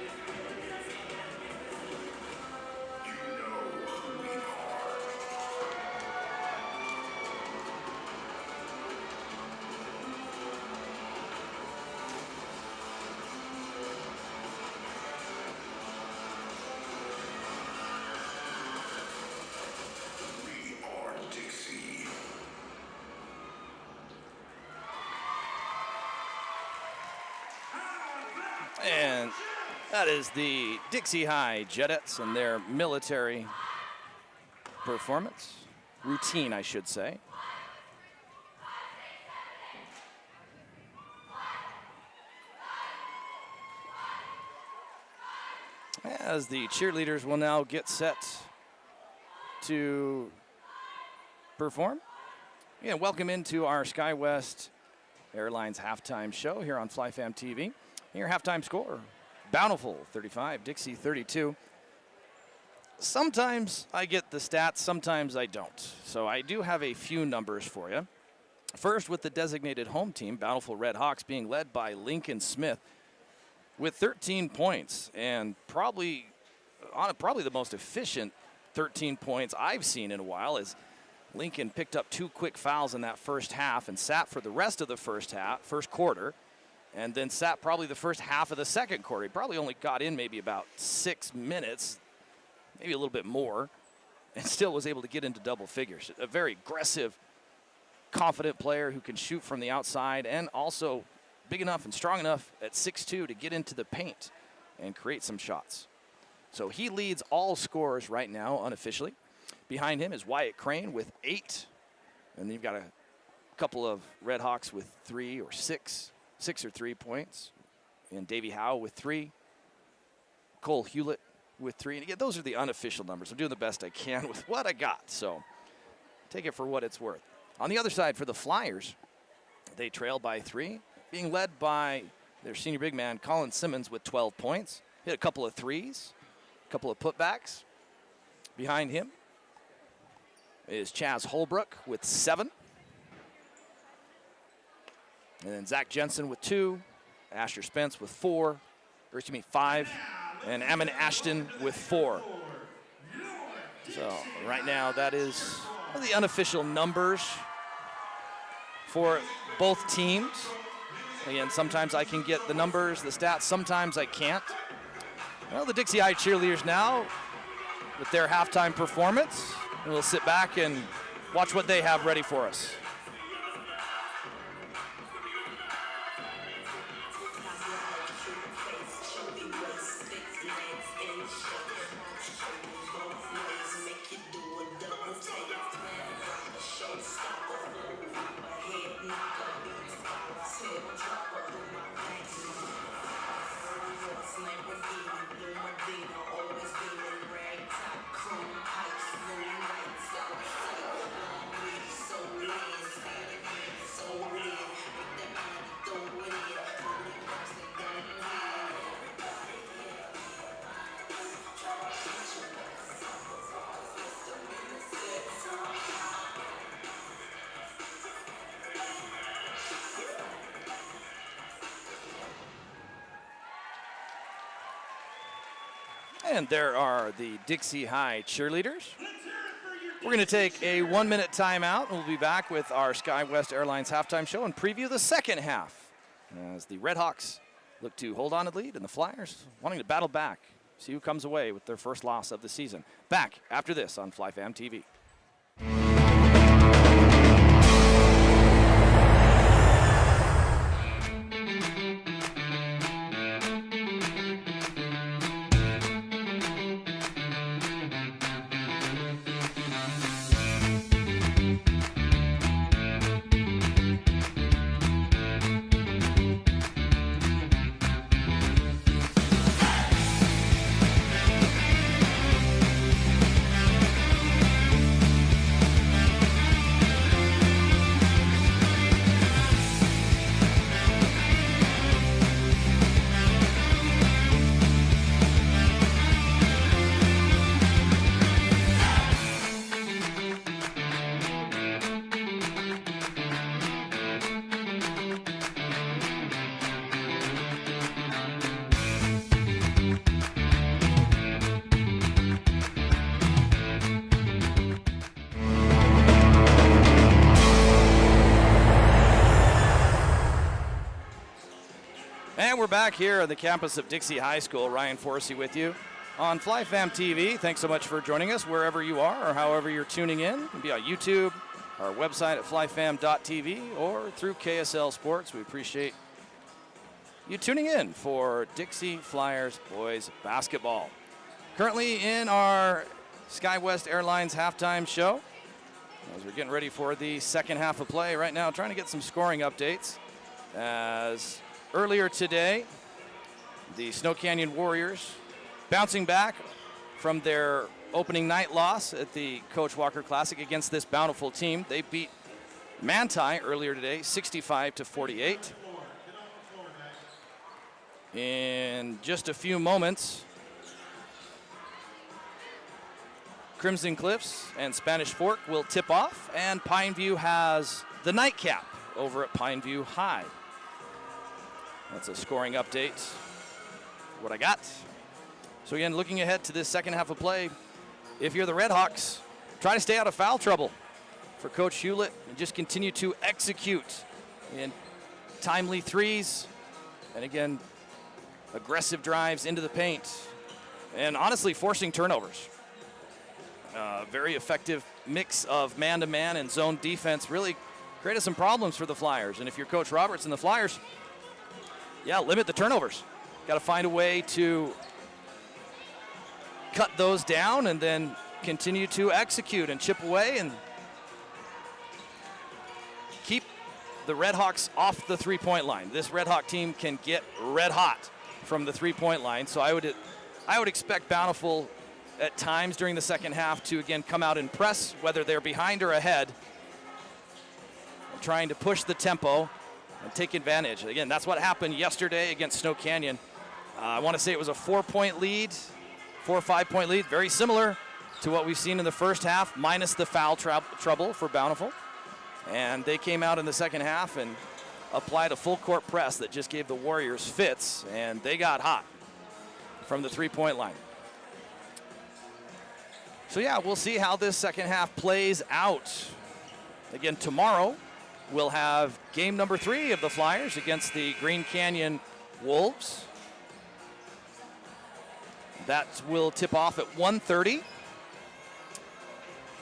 And that is the Dixie High Jetettes and their military performance. Routine, I should say. As the cheerleaders will now get set to perform. Yeah, welcome into our SkyWest Airlines halftime show here on FlyFam TV. Your halftime score, Bountiful 35, Dixie 32. Sometimes I get the stats, sometimes I don't. So I do have a few numbers for you. First, with the designated home team, Bountiful Red Hawks being led by Lincoln Smith with 13 points, and probably the most efficient 13 points I've seen in a while, as Lincoln picked up 2 quick fouls in that first half and sat for the rest of the first quarter. And then sat probably the first half of the second quarter. He probably only got in maybe about 6 minutes, maybe a little bit more, and still was able to get into double figures. A very aggressive, confident player who can shoot from the outside, and also big enough and strong enough at 6'2" to get into the paint and create some shots. So he leads all scorers right now unofficially. Behind him is Wyatt Crane with 8. And you've got a couple of Red Hawks with 3 or 6 or 3 points. And Davey Howe with 3. Cole Hewlett with 3. And again, those are the unofficial numbers. I'm doing the best I can with what I got. So take it for what it's worth. On the other side, for the Flyers, they trail by 3, being led by their senior big man, Colin Simmons, with 12 points. Hit a couple of threes, a couple of putbacks. Behind him is Chaz Holbrook with 7. And then Zach Jensen with 2. Asher Spence with 5. And Ammon Ashton with 4. So right now, that is the unofficial numbers for both teams. Again, sometimes I can get the numbers, the stats, sometimes I can't. Well, the Dixie High cheerleaders now with their halftime performance, and we'll sit back and watch what they have ready for us. And there are the Dixie High cheerleaders. We're going to take a 1-minute timeout. We'll be back with our SkyWest Airlines halftime show and preview the second half as the Red Hawks look to hold on to the lead and the Flyers wanting to battle back, see who comes away with their first loss of the season. Back after this on FlyFam TV. And we're back here on the campus of Dixie High School. Ryan Forsey with you on FlyFam TV. Thanks so much for joining us wherever you are or however you're tuning in. It can be on YouTube, our website at flyfam.tv, or through KSL Sports. We appreciate you tuning in for Dixie Flyers boys basketball. Currently in our SkyWest Airlines halftime show, as we're getting ready for the second half of play right now, trying to get some scoring updates. As earlier today, the Snow Canyon Warriors bouncing back from their opening night loss at the Coach Walker Classic against this Bountiful team. They beat Manti earlier today, 65-48. In just a few moments, Crimson Cliffs and Spanish Fork will tip off, and Pineview has the nightcap over at Pineview High. That's a scoring update, what I got. So again, looking ahead to this second half of play, if you're the Red Hawks, try to stay out of foul trouble for Coach Hewlett and just continue to execute in timely threes. And again, aggressive drives into the paint. And honestly, forcing turnovers. Very effective mix of man-to-man and zone defense really created some problems for the Flyers. And if you're Coach Roberts and the Flyers, yeah, limit the turnovers. Got to find a way to cut those down and then continue to execute and chip away and keep the Red Hawks off the three-point line. This Red Hawk team can get red hot from the three-point line, so I would expect Bountiful at times during the second half to again come out and press, whether they're behind or ahead, trying to push the tempo and take advantage. Again, that's what happened yesterday against Snow Canyon. I want to say it was a 4-point lead, 4 or 5-point lead, very similar to what we've seen in the first half, minus the foul trouble for Bountiful. And they came out in the second half and applied a full court press that just gave the Warriors fits, and they got hot from the three-point line. So yeah, we'll see how this second half plays out. Again, tomorrow we'll have game number 3 of the Flyers against the Green Canyon Wolves. That will tip off at 1:30.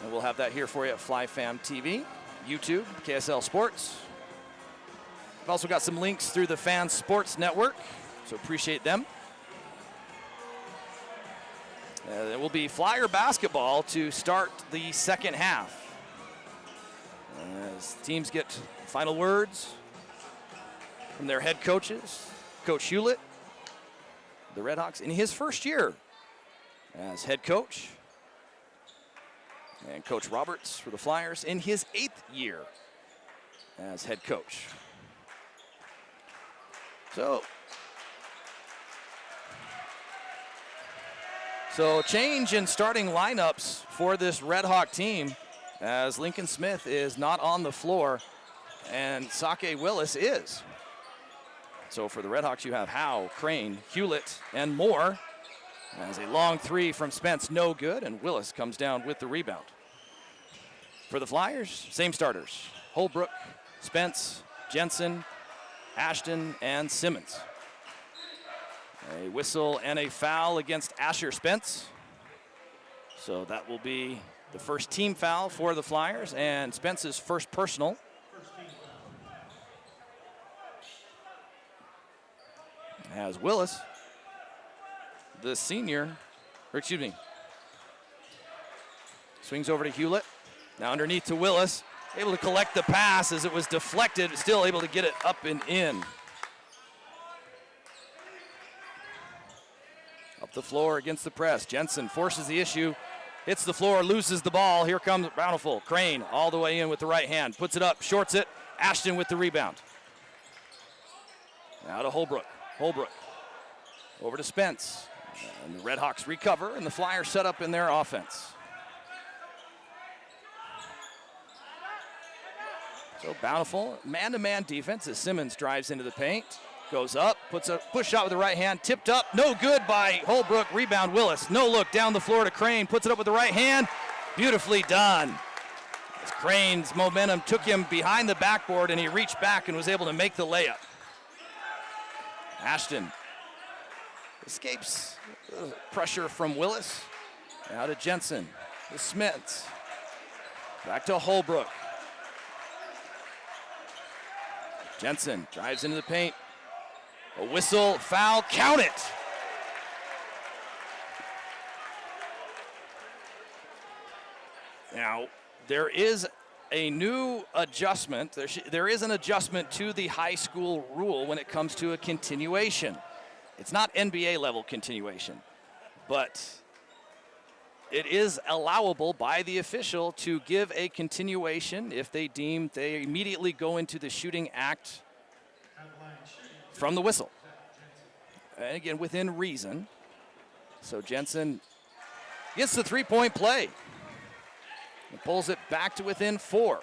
And we'll have that here for you at FlyFam TV, YouTube, KSL Sports. I've also got some links through the Fan Sports Network, so appreciate them. It will be Flyer basketball to start the second half. As teams get final words from their head coaches, Coach Hewlett, the Red Hawks in his first year as head coach, and Coach Roberts for the Flyers in his 8th year as head coach. So change in starting lineups for this Red Hawk team, as Lincoln Smith is not on the floor and Sake Willis is. So for the Red Hawks, you have Howe, Crane, Hewlett, and Moore. As a long three from Spence, no good, and Willis comes down with the rebound. For the Flyers, same starters: Holbrook, Spence, Jensen, Ashton, and Simmons. A whistle and a foul against Asher Spence. So that will be the first team foul for the Flyers and Spence's first personal. As Willis, the senior, swings over to Hewlett. Now underneath to Willis, able to collect the pass as it was deflected, still able to get it up and in. Up the floor against the press. Jensen forces the issue, hits the floor, loses the ball. Here comes Bountiful. Crane all the way in with the right hand, puts it up, shorts it. Ashton with the rebound. Now to Holbrook. Holbrook over to Spence. And the Red Hawks recover, and the Flyers set up in their offense. So Bountiful, man-to-man defense as Simmons drives into the paint. Goes up, puts a push shot with the right hand, tipped up, no good by Holbrook. Rebound Willis, no look down the floor to Crane, puts it up with the right hand. Beautifully done. As Crane's momentum took him behind the backboard, and he reached back and was able to make the layup. Ashton escapes pressure from Willis. Now to Jensen, to Smith. Back to Holbrook. Jensen drives into the paint. A whistle, foul, count it. Now, there is a new adjustment. There is an adjustment to the high school rule when it comes to a continuation. It's not NBA level continuation, but it is allowable by the official to give a continuation if they deem they immediately go into the shooting act from the whistle. And again, within reason. So Jensen gets the three-point play and pulls it back to within 4.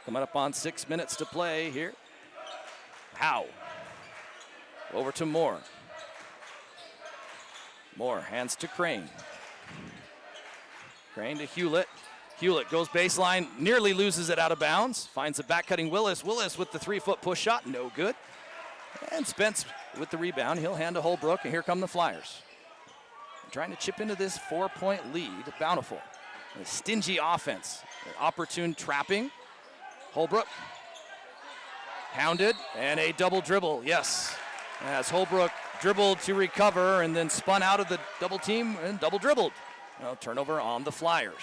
Coming up on 6 minutes to play here. Howe. Over to Moore. Moore hands to Crane. Crane to Hewlett. Hewlett goes baseline, nearly loses it out of bounds. Finds a back-cutting Willis. Willis with the 3-foot push shot, no good. And Spence with the rebound. He'll hand to Holbrook, and here come the Flyers. Trying to chip into this 4-point lead. Bountiful. A stingy offense. Opportune trapping. Holbrook. Hounded, and a double dribble, yes. As Holbrook dribbled to recover and then spun out of the double team and double dribbled. Well, turnover on the Flyers.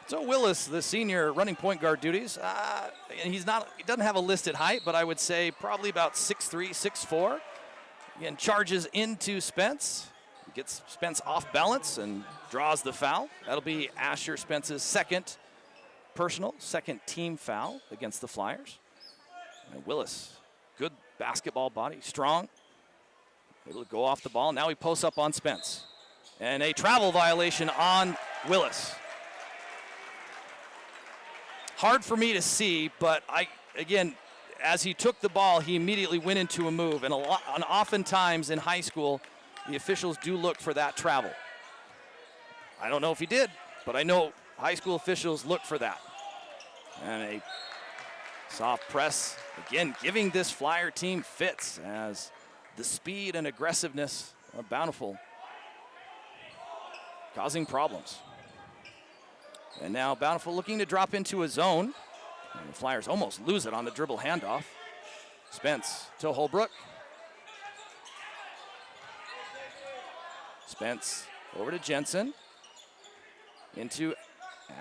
So Willis, the senior, running point guard duties. He doesn't have a listed height, but I would say probably about 6'3", 6'4". Again, charges into Spence. Gets Spence off balance and draws the foul. That'll be Asher Spence's second team foul against the Flyers. And Willis, good basketball body, strong. Able to go off the ball. Now he posts up on Spence. And a travel violation on Willis. Hard for me to see, but again, as he took the ball, he immediately went into a move. And oftentimes in high school, the officials do look for that travel. I don't know if he did, but I know high school officials look for that. And a soft press, again, giving this Flyer team fits as the speed and aggressiveness of Bountiful causing problems. And now Bountiful looking to drop into a zone. And the Flyers almost lose it on the dribble handoff. Spence to Holbrook. Spence over to Jensen. Into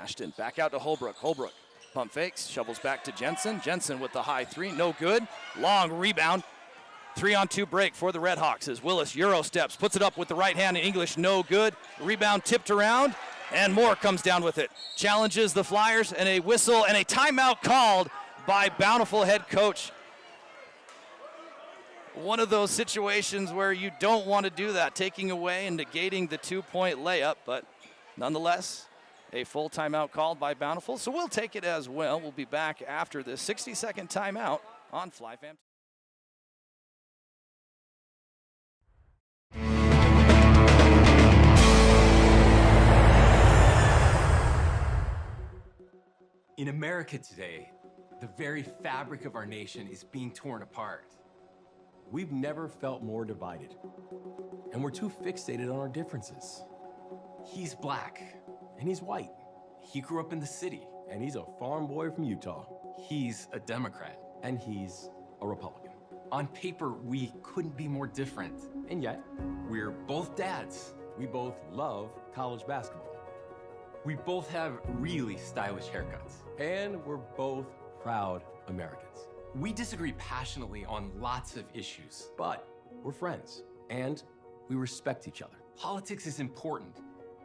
Ashton. Back out to Holbrook. Holbrook pump fakes. Shovels back to Jensen. Jensen with the high three. No good. Long rebound. 3-on-2 break for the Redhawks as Willis Euro steps. Puts it up with the right hand in English. No good. Rebound tipped around. And Moore comes down with it. Challenges the Flyers, and a whistle and a timeout called by Bountiful head coach. One of those situations where you don't want to do that, taking away and negating the 2-point layup, but nonetheless, a full timeout called by Bountiful. So we'll take it as well. We'll be back after this 60-second timeout on FlyFam. In America today, the very fabric of our nation is being torn apart. We've never felt more divided, and we're too fixated on our differences. He's black, And he's white, he grew up in the city, and he's a farm boy from Utah, he's a Democrat. and he's a Republican. On paper, we couldn't be more different. And yet, We're both dads. we both love college basketball, We both have really stylish haircuts. and we're both proud Americans. We disagree passionately on lots of issues. But we're friends, and we respect each other. Politics is important,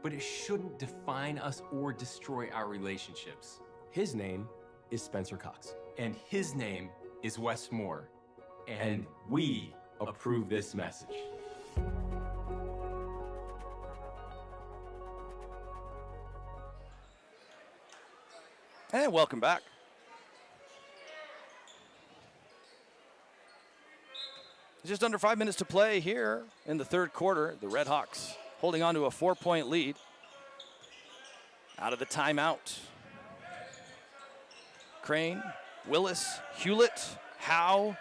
but it shouldn't define us or destroy our relationships. His name is Spencer Cox, And his name is Wes Moore. and we approve this message. And welcome back. Just under 5 minutes to play here in the third quarter. The Redhawks holding on to a 4-point lead. Out of the timeout. Crane, Willis, Hewlett, Howe,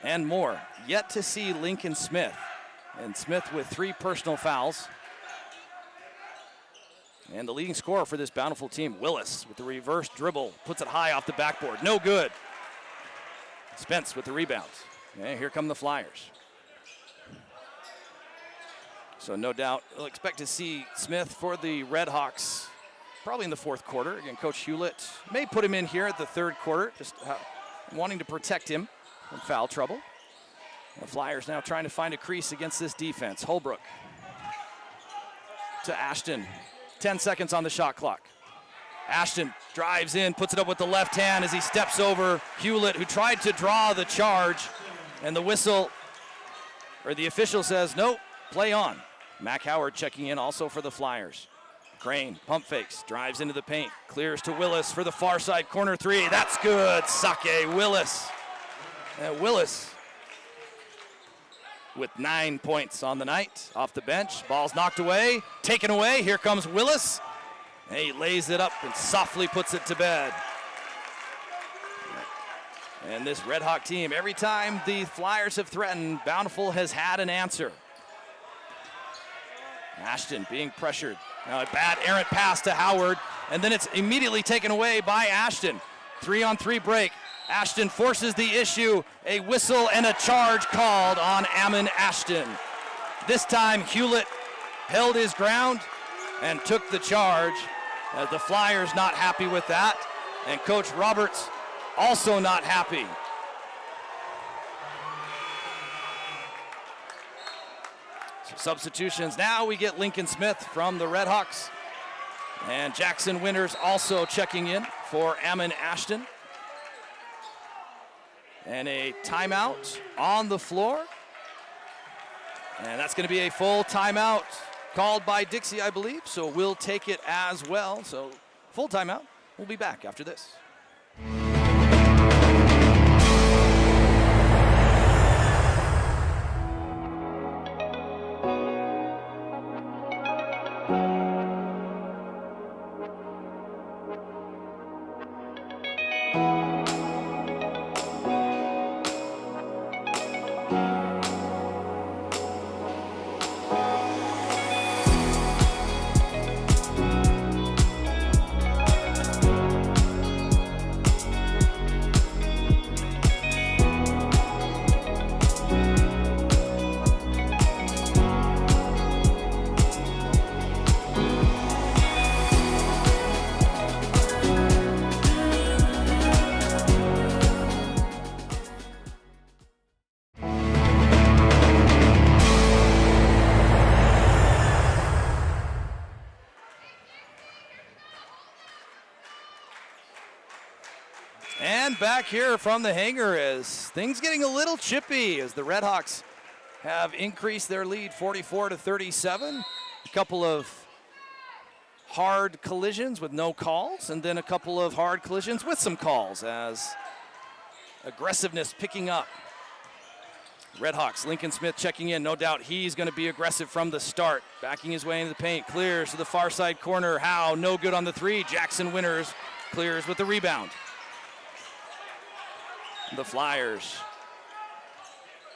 and more. Yet to see Lincoln Smith. And Smith with 3 personal fouls. And the leading scorer for this Bountiful team, Willis, with the reverse dribble, puts it high off the backboard. No good. Spence with the rebounds. And here come the Flyers. So no doubt, we'll expect to see Smith for the Redhawks probably in the fourth quarter. Again, Coach Hewlett may put him in here at the third quarter, just wanting to protect him from foul trouble. The Flyers now trying to find a crease against this defense. Holbrook to Ashton. 10 seconds on the shot clock. Ashton drives in, puts it up with the left hand as he steps over Hewlett, who tried to draw the charge. And the whistle, or the official says, nope, play on. Mac Howard checking in also for the Flyers. Crane, pump fakes, drives into the paint, clears to Willis for the far side corner three. That's good, Sake Willis. Willis with 9 points on the night, off the bench. Ball's knocked away, taken away. Here comes Willis. And he lays it up and softly puts it to bed. And this Red Hawk team, every time the Flyers have threatened, Bountiful has had an answer. Ashton being pressured. Now a bad errant pass to Howard, and then it's immediately taken away by Ashton. 3-on-3 break. Ashton forces the issue, a whistle and a charge called on Ammon Ashton. This time Hewlett held his ground and took the charge. The Flyers not happy with that, and Coach Roberts also not happy. So substitutions. Now we get Lincoln Smith from the Redhawks, and Jackson Winters also checking in for Ammon Ashton. And a timeout on the floor. And that's going to be a full timeout called by Dixie, I believe. So we'll take it as well. So full timeout. We'll be back after this. And back here from the hangar as things getting a little chippy as the Redhawks have increased their lead 44-37. A couple of hard collisions with no calls, and then a couple of hard collisions with some calls as aggressiveness picking up. Redhawks, Lincoln Smith checking in. No doubt he's going to be aggressive from the start. Backing his way into the paint, clears to the far side corner. Howe, no good on the three. Jackson Winters clears with the rebound. The Flyers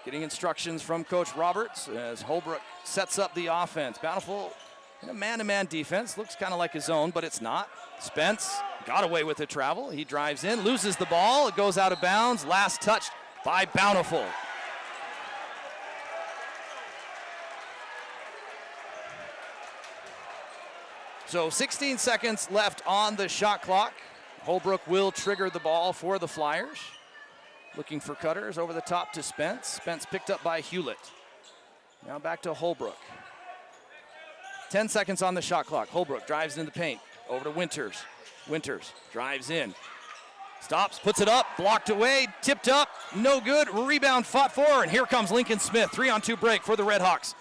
getting instructions from Coach Roberts as Holbrook sets up the offense. Bountiful in a man-to-man defense. Looks kind of like his own, but it's not. Spence got away with the travel. He drives in, loses the ball. It goes out of bounds. Last touched by Bountiful. So 16 seconds left on the shot clock. Holbrook will trigger the ball for the Flyers. Looking for cutters over the top to Spence. Spence picked up by Hewlett. Now back to Holbrook. 10 seconds on the shot clock. Holbrook drives into the paint. Over to Winters. Winters drives in. Stops, puts it up, blocked away, tipped up, no good. Rebound fought for, and here comes Lincoln Smith. 3-on-2 break for the Redhawks.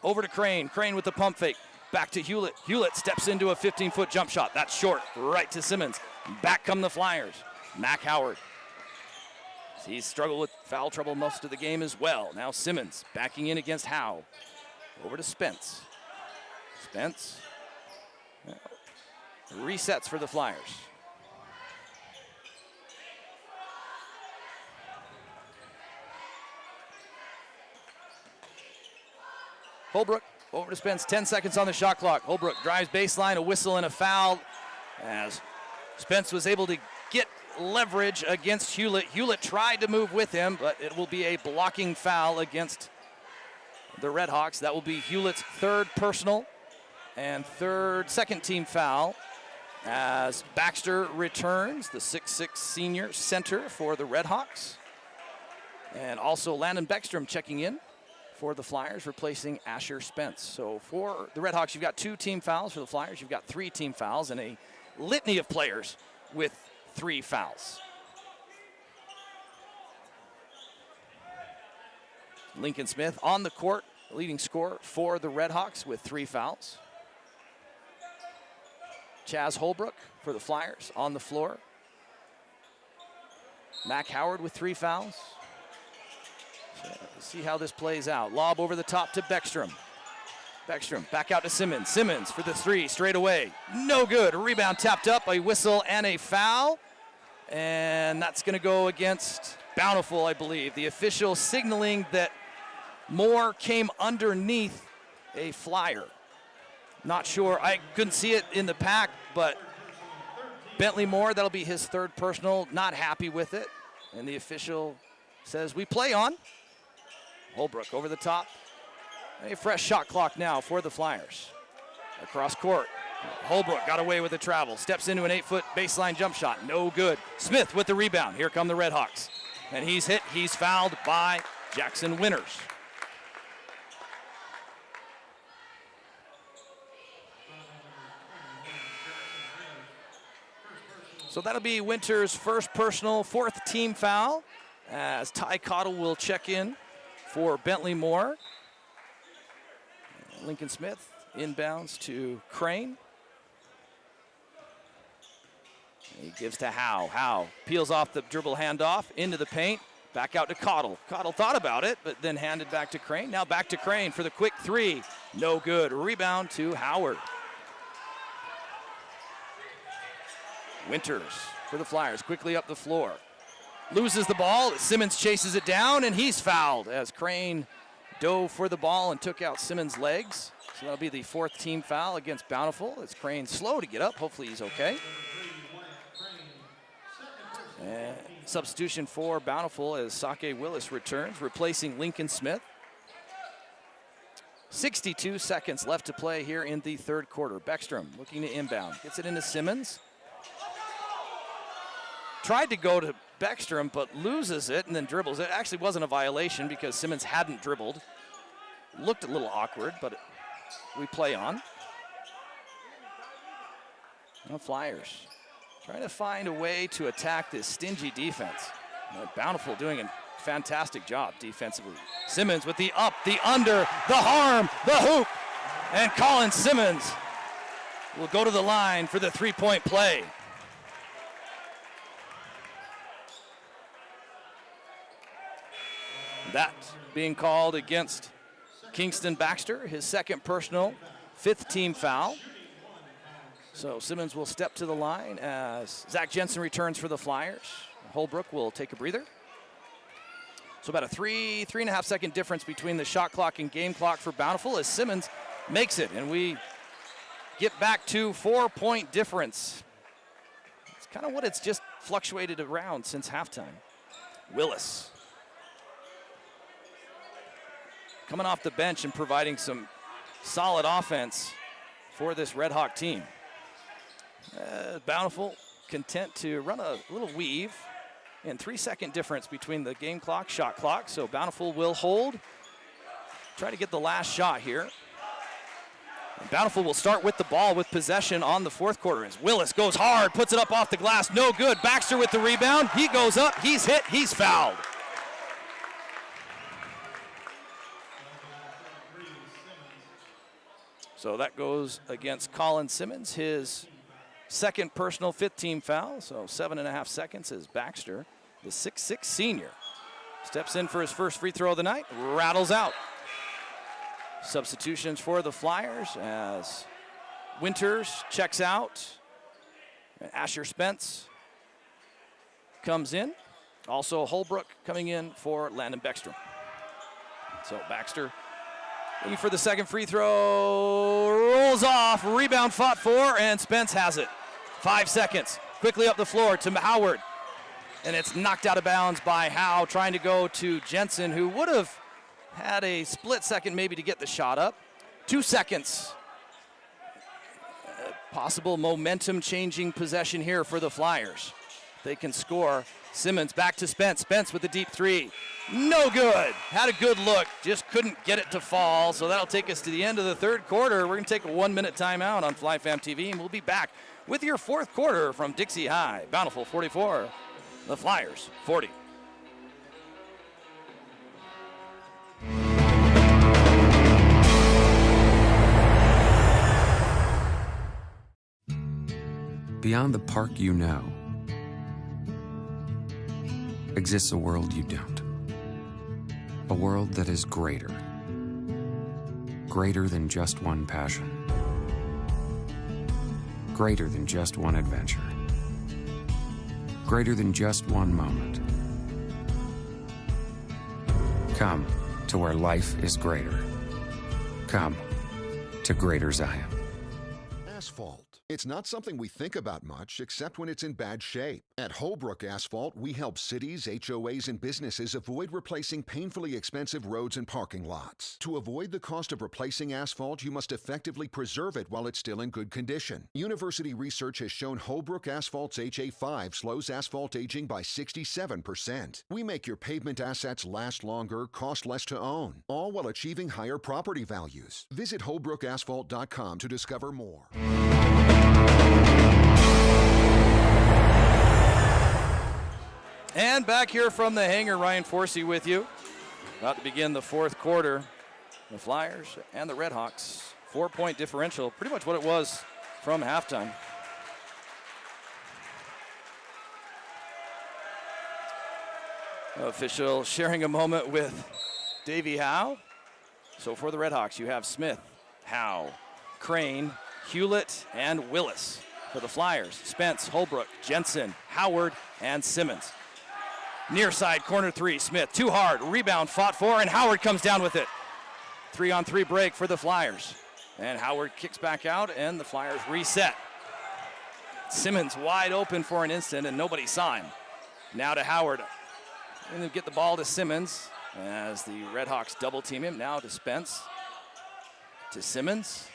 Over to Crane. Crane with the pump fake. Back to Hewlett. Hewlett steps into a 15-foot jump shot. That's short. Right to Simmons. Back come the Flyers. Mac Howard. He's struggled with foul trouble most of the game as well. Now Simmons backing in against Howe. Over to Spence. Spence resets for the Flyers. Holbrook over to Spence. 10 seconds on the shot clock. Holbrook drives baseline, a whistle and a foul as Spence was able to get leverage against Hewlett. Hewlett tried to move with him, but it will be a blocking foul against the Redhawks. That will be Hewlett's third personal and second team foul as Baxter returns, the 6'6" senior center for the Redhawks. And also Landon Beckstrom checking in for the Flyers, replacing Asher Spence. So for the Redhawks, you've got 2 team fouls. For the Flyers, you've got 3 team fouls and a litany of players with 3 fouls. Lincoln Smith on the court, leading scorer for the Redhawks with 3 fouls. Chaz Holbrook for the Flyers on the floor. Mac Howard with 3 fouls. So let's see how this plays out. Lob over the top to Beckstrom. Beckstrom back out to Simmons. Simmons for the 3 straight away. No good. A rebound tapped up, a whistle and a foul. And that's going to go against Bountiful, I believe. The official signaling that Moore came underneath a Flyer. Not sure. I couldn't see it in the pack, but Bentley Moore, that'll be his 3rd personal. Not happy with it. And the official says we play on. Holbrook over the top. A fresh shot clock now for the Flyers. Across court. Holbrook got away with the travel. Steps into an 8-foot baseline jump shot. No good. Smith with the rebound. Here come the Redhawks. And he's hit. He's fouled by Jackson Winters. So that'll be Winters' first personal, 4th team foul, as Ty Cottle will check in for Bentley Moore. Lincoln Smith inbounds to Crane. He gives to Howe. Howe peels off the dribble handoff into the paint. Back out to Cottle. Cottle thought about it, but then handed back to Crane. Now back to Crane for the quick 3. No good. Rebound to Howard. Winters for the Flyers, quickly up the floor. Loses the ball. Simmons chases it down, and he's fouled as Crane dove for the ball and took out Simmons' legs. So that'll be the 4th team foul against Bountiful. It's Crane slow to get up. Hopefully he's okay. And substitution for Bountiful as Sake Willis returns, replacing Lincoln Smith. 62 seconds left to play here in the 3rd quarter. Beckstrom looking to inbound. Gets it into Simmons. Tried to go to Beckstrom, but loses it and then dribbles. It actually wasn't a violation because Simmons hadn't dribbled. Looked a little awkward, but we play on. Now Flyers trying to find a way to attack this stingy defense. Bountiful doing a fantastic job defensively. Simmons with the up, the under, the harm, the hoop. And Colin Simmons will go to the line for the 3-point play. That being called against Kingston Baxter, his 2nd personal, 5th team foul. So Simmons will step to the line as Zach Jensen returns for the Flyers. Holbrook will take a breather. So about a 3.5 second difference between the shot clock and game clock for Bountiful as Simmons makes it. And we get back to 4-point difference. It's kind of what it's just fluctuated around since halftime. Willis coming off the bench and providing some solid offense for this Red Hawk team. Bountiful content to run a little weave, and 3-second difference between the game clock, shot clock. So Bountiful will hold, try to get the last shot here. And Bountiful will start with the ball with possession on the 4th quarter as Willis goes hard, puts it up off the glass, no good. Baxter with the rebound, he goes up, he's hit, he's fouled. So that goes against Colin Simmons, his 2nd personal, 5th team foul. So 7.5 seconds as Baxter, the 6'6" senior, steps in for his first free throw of the night, rattles out. Substitutions for the Flyers as Winters checks out. And Asher Spence comes in. Also Holbrook coming in for Landon Beckstrom. So Baxter looking for the 2nd free throw, rolls off, rebound fought for, and Spence has it. 5 seconds, quickly up the floor to Howard, and it's knocked out of bounds by Howe, trying to go to Jensen, who would have had a split second maybe to get the shot up. 2 seconds. Possible momentum-changing possession here for the Flyers. They can score. Simmons back to Spence. Spence with the deep 3. No good. Had a good look, just couldn't get it to fall. So that'll take us to the end of the 3rd quarter. We're going to take a 1-minute timeout on FlyFam TV, and we'll be back with your 4th quarter from Dixie High. Bountiful 44, the Flyers 40. Beyond the park you know, exists a world you don't. A world that is greater. Greater than just one passion. Greater than just one adventure. Greater than just one moment. Come to where life is greater. Come to Greater Zion. Asphalt. It's not something we think about much, except when it's in bad shape. At Holbrook Asphalt, we help cities, HOAs, and businesses avoid replacing painfully expensive roads and parking lots. To avoid the cost of replacing asphalt, you must effectively preserve it while it's still in good condition. University research has shown Holbrook Asphalt's HA5 slows asphalt aging by 67%. We make your pavement assets last longer, cost less to own, all while achieving higher property values. Visit holbrookasphalt.com to discover more. And back here from the hangar, Ryan Forsey with you. About to begin the fourth quarter. The Flyers and the Redhawks, 4-point differential, pretty much what it was from halftime. Official sharing a moment with Davey Howe. So for the Redhawks, you have Smith, Howe, Crane, Hewlett, and Willis. For the Flyers, Spence, Holbrook, Jensen, Howard, and Simmons. Near side, corner three, Smith, too hard, rebound fought for, and Howard comes down with it. 3-on-3 break for the Flyers. And Howard kicks back out, and the Flyers reset. Simmons wide open for an instant, and nobody saw him. Now to Howard. And they get the ball to Simmons as the Redhawks double team him. Now to Spence. To Simmons.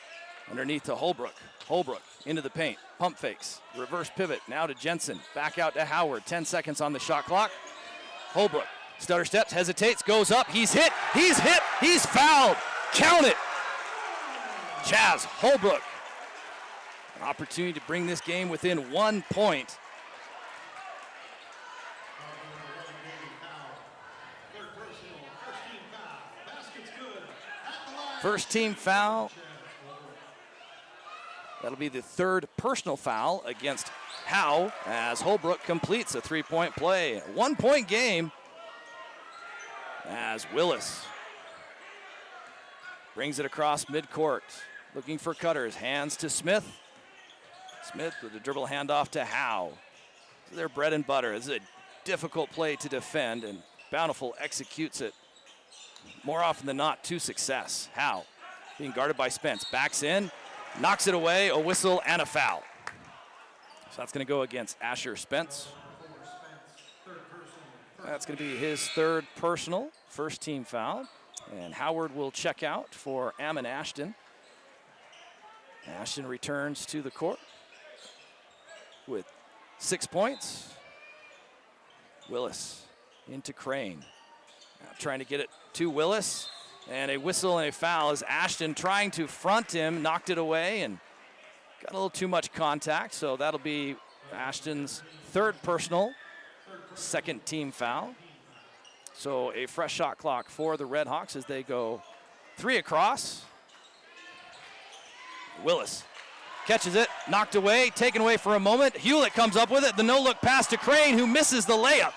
Underneath to Holbrook. Holbrook into the paint. Pump fakes. Reverse pivot. Now to Jensen. Back out to Howard. 10 seconds on the shot clock. Holbrook. Stutter steps. Hesitates. Goes up. He's hit. He's hit. He's fouled. Count it. Chaz Holbrook. An opportunity to bring this game within 1 point. First team foul. That'll be the third personal foul against Howe as Holbrook completes a 3-point play. 1 point game as Willis brings it across midcourt. Looking for cutters. Hands to Smith. Smith with a dribble handoff to Howe. This is their bread and butter. This is a difficult play to defend, and Bountiful executes it more often than not to success. Howe being guarded by Spence. Backs in. Knocks it away, a whistle and a foul. So that's going to go against Asher Spence. That's going to be his third personal, first team foul. And Howard will check out for Ammon Ashton. Ashton returns to the court with 6 points. Willis into Crane. Now trying to get it to Willis. And a whistle and a foul as Ashton trying to front him, knocked it away and got a little too much contact. So that'll be Ashton's third personal, second team foul. So a fresh shot clock for the Redhawks as they go 3 across. Willis catches it, knocked away, taken away for a moment. Hewlett comes up with it, the no-look pass to Crane, who misses the layup.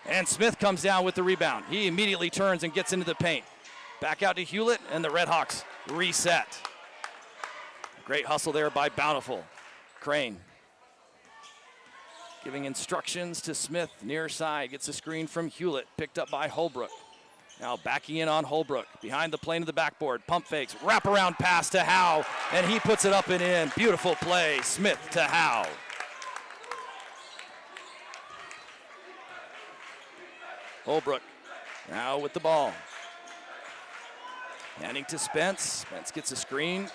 And Smith comes down with the rebound. He immediately turns and gets into the paint. Back out to Hewlett, and the Redhawks reset. Great hustle there by Bountiful. Crane giving instructions to Smith, near side, gets a screen from Hewlett, picked up by Holbrook. Now backing in on Holbrook, behind the plane of the backboard, pump fakes, wraparound pass to Howe, and he puts it up and in. Beautiful play, Smith to Howe. Holbrook now with the ball. Handing to Spence. Spence gets a screen,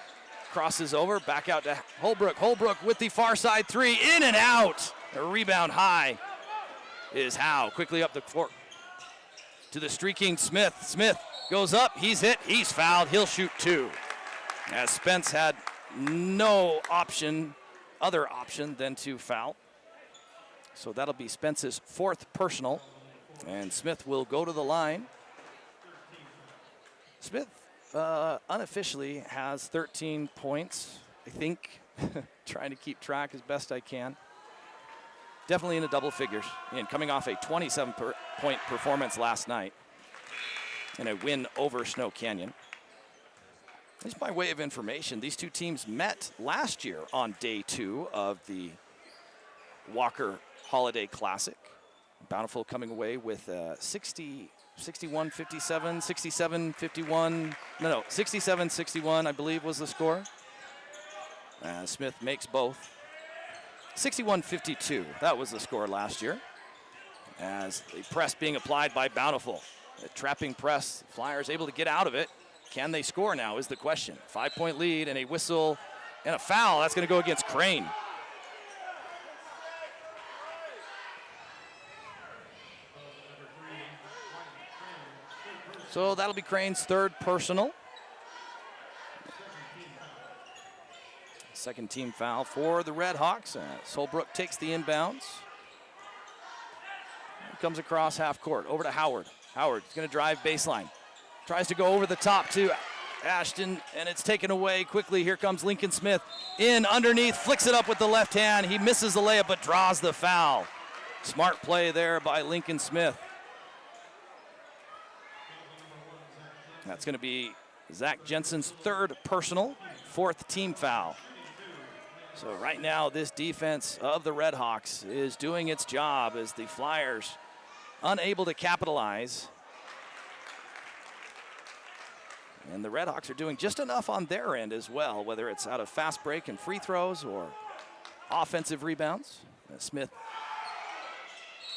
crosses over, back out to Holbrook. Holbrook with the far side three, in and out. A rebound high is Howe. Quickly up the court to the streaking Smith. Smith goes up, he's hit, he's fouled, he'll shoot 2. As Spence had no other option than to foul. So that'll be Spence's fourth personal. And Smith will go to the line. Smith unofficially has 13 points, I think. Trying to keep track as best I can. Definitely in the double figures. And coming off a 27-point performance last night in a win over Snow Canyon. Just by way of information, these two teams met last year on day 2 of the Walker Holiday Classic. Bountiful coming away with 61-57, 67-51. No, 67-61, I believe was the score. Smith makes both. 61-52, that was the score last year. As the press being applied by Bountiful. A trapping press, Flyers able to get out of it. Can they score now is the question. 5-point lead and a whistle and a foul. That's going to go against Crane. So that'll be Crane's third personal. Second team foul for the Red Hawks. Holbrook takes the inbounds. Comes across half court, over to Howard. Howard's going to drive baseline. Tries to go over the top to Ashton, and it's taken away quickly. Here comes Lincoln Smith. In underneath, flicks it up with the left hand. He misses the layup, but draws the foul. Smart play there by Lincoln Smith. That's going to be Zach Jensen's third personal, fourth team foul. So right now, this defense of the Red Hawks is doing its job as the Flyers unable to capitalize. And the Red Hawks are doing just enough on their end as well, whether it's out of fast break and free throws or offensive rebounds. Smith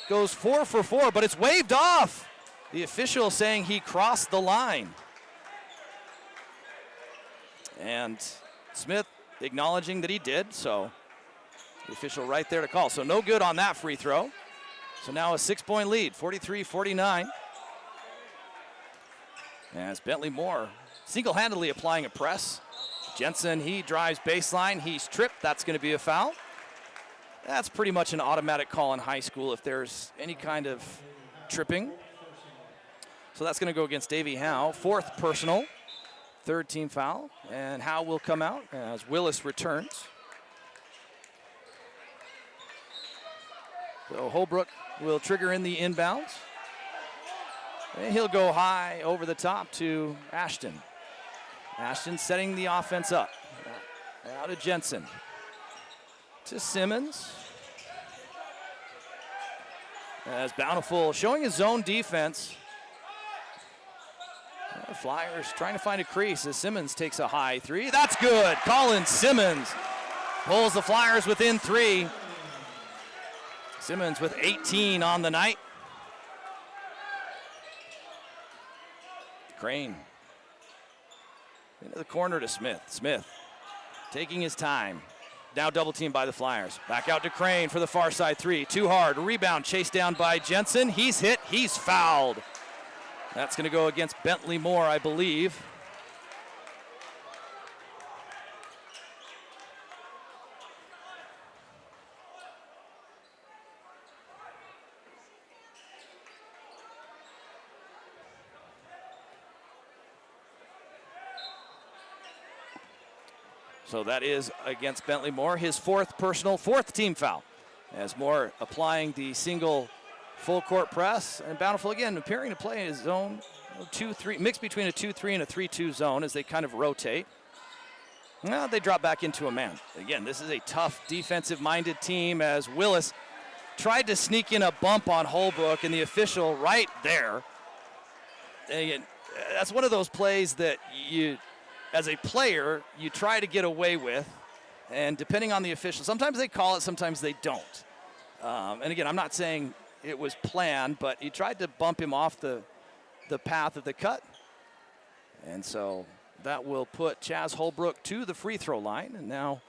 goes 4 for 4, but it's waved off. The official saying he crossed the line. And Smith acknowledging that he did, so the official right there to call. So no good on that free throw. So now a 6-point lead, 43-49. As Bentley Moore single-handedly applying a press. Jensen, he drives baseline, he's tripped, that's going to be a foul. That's pretty much an automatic call in high school if there's any kind of tripping. So that's going to go against Davey Howe, fourth personal, third team foul, and Howe will come out as Willis returns. So Holbrook will trigger in the inbounds. And he'll go high over the top to Ashton. Ashton setting the offense up. Now to Jensen. To Simmons. As Bountiful showing his zone defense. Flyers trying to find a crease as Simmons takes a high three. That's good. Colin Simmons pulls the Flyers within 3. Simmons with 18 on the night. Crane into the corner to Smith. Smith taking his time. Now double teamed by the Flyers. Back out to Crane for the far side 3. Too hard. Rebound chased down by Jensen. He's hit. He's fouled. That's going to go against Bentley Moore, I believe. So that is against Bentley Moore, his fourth personal, fourth team foul. As Moore applying the single full court press, and Bountiful again appearing to play in his zone 2-3, mix between a 2-3 and a 3-2 zone as they kind of rotate. Now they drop back into a man. Again, this is a tough defensive-minded team as Willis tried to sneak in a bump on Holbrook, and the official right there. And again, that's one of those plays that you, as a player, you try to get away with, and depending on the official, sometimes they call it, sometimes they don't. And again, I'm not saying it was planned, but he tried to bump him off the path of the cut. And so that will put Chaz Holbrook to the free throw line. And now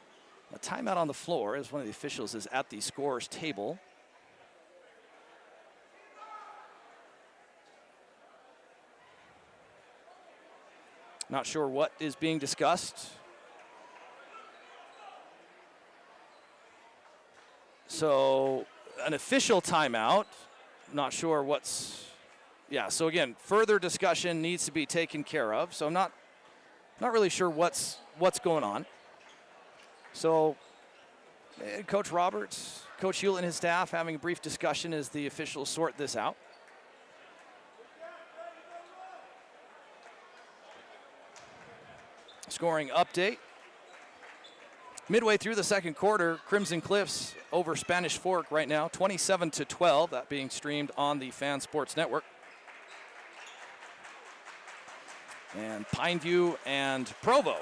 a timeout on the floor as one of the officials is at the scorer's table. Not sure what is being discussed. So an official timeout. Not sure what's, yeah, so again, further discussion needs to be taken care of. So I'm not really sure what's going on. So Coach Roberts, Coach Hewlett and his staff having a brief discussion as the officials sort this out. Scoring update. Midway through the second quarter, Crimson Cliffs over Spanish Fork right now, 27-12, that being streamed on the Fan Sports Network. And Pineview and Provo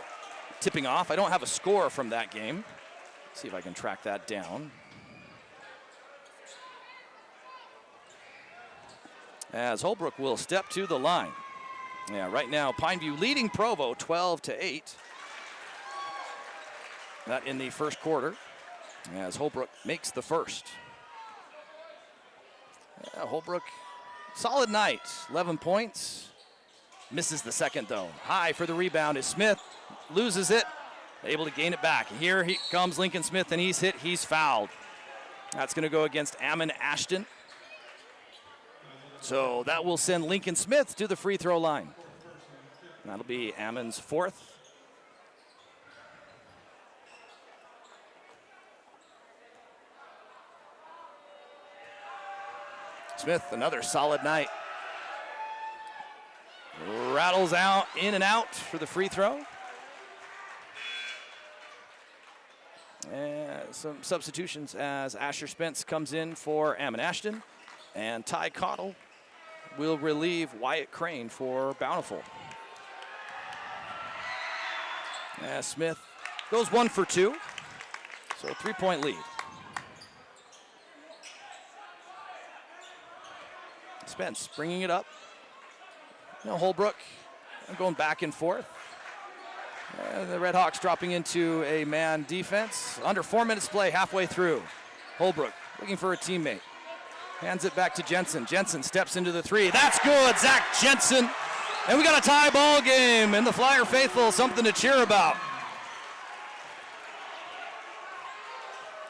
tipping off. I don't have a score from that game. Let's see if I can track that down. As Holbrook will step to the line. Yeah, right now Pineview leading Provo 12-8. That in the first quarter, as Holbrook makes the first. Yeah, Holbrook, solid night, 11 points. Misses the second though. High for the rebound is Smith, loses it, able to gain it back. Here he comes Lincoln Smith, and he's hit, he's fouled. That's gonna go against Ammon Ashton. So that will send Lincoln Smith to the free throw line. That'll be Ammon's fourth. Smith, another solid night. Rattles out, in and out for the free throw. And some substitutions as Asher Spence comes in for Ammon Ashton, and Ty Cottle will relieve Wyatt Crane for Bountiful. As Smith goes 1 for 2, so a 3-point lead. Spence bringing it up. Now Holbrook going back and forth. And the Redhawks dropping into a man defense. Under 4 minutes play, halfway through. Holbrook looking for a teammate. Hands it back to Jensen. Jensen steps into the three. That's good, Zach Jensen. And we got a tie ball game, and the Flyer faithful something to cheer about.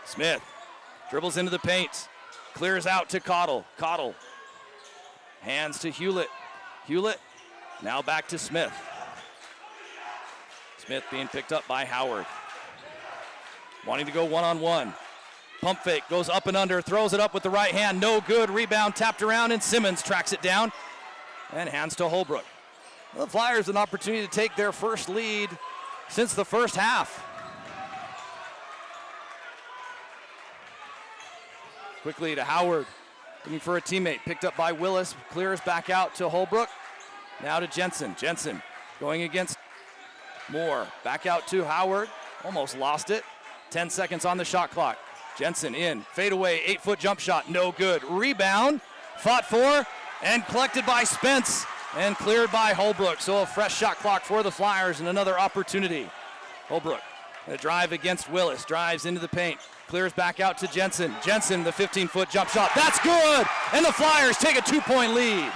Smith dribbles into the paint. Clears out to Cottle. Cottle. Hands to Hewlett. Hewlett now back to Smith. Smith being picked up by Howard. Wanting to go one-on-one. Pump fake, goes up and under, throws it up with the right hand. No good, rebound tapped around, and Simmons tracks it down and hands to Holbrook. Well, the Flyers an opportunity to take their first lead since the first half. Quickly to Howard. Looking for a teammate, picked up by Willis, clears back out to Holbrook. Now to Jensen. Jensen going against Moore. Back out to Howard, almost lost it. 10 seconds on the shot clock. Jensen in, fadeaway, 8-foot jump shot, no good. Rebound, fought for, and collected by Spence, and cleared by Holbrook. So a fresh shot clock for the Flyers and another opportunity. Holbrook, a drive against Willis, drives into the paint. Clears back out to Jensen. Jensen, the 15-foot jump shot. That's good! And the Flyers take a 2-point lead.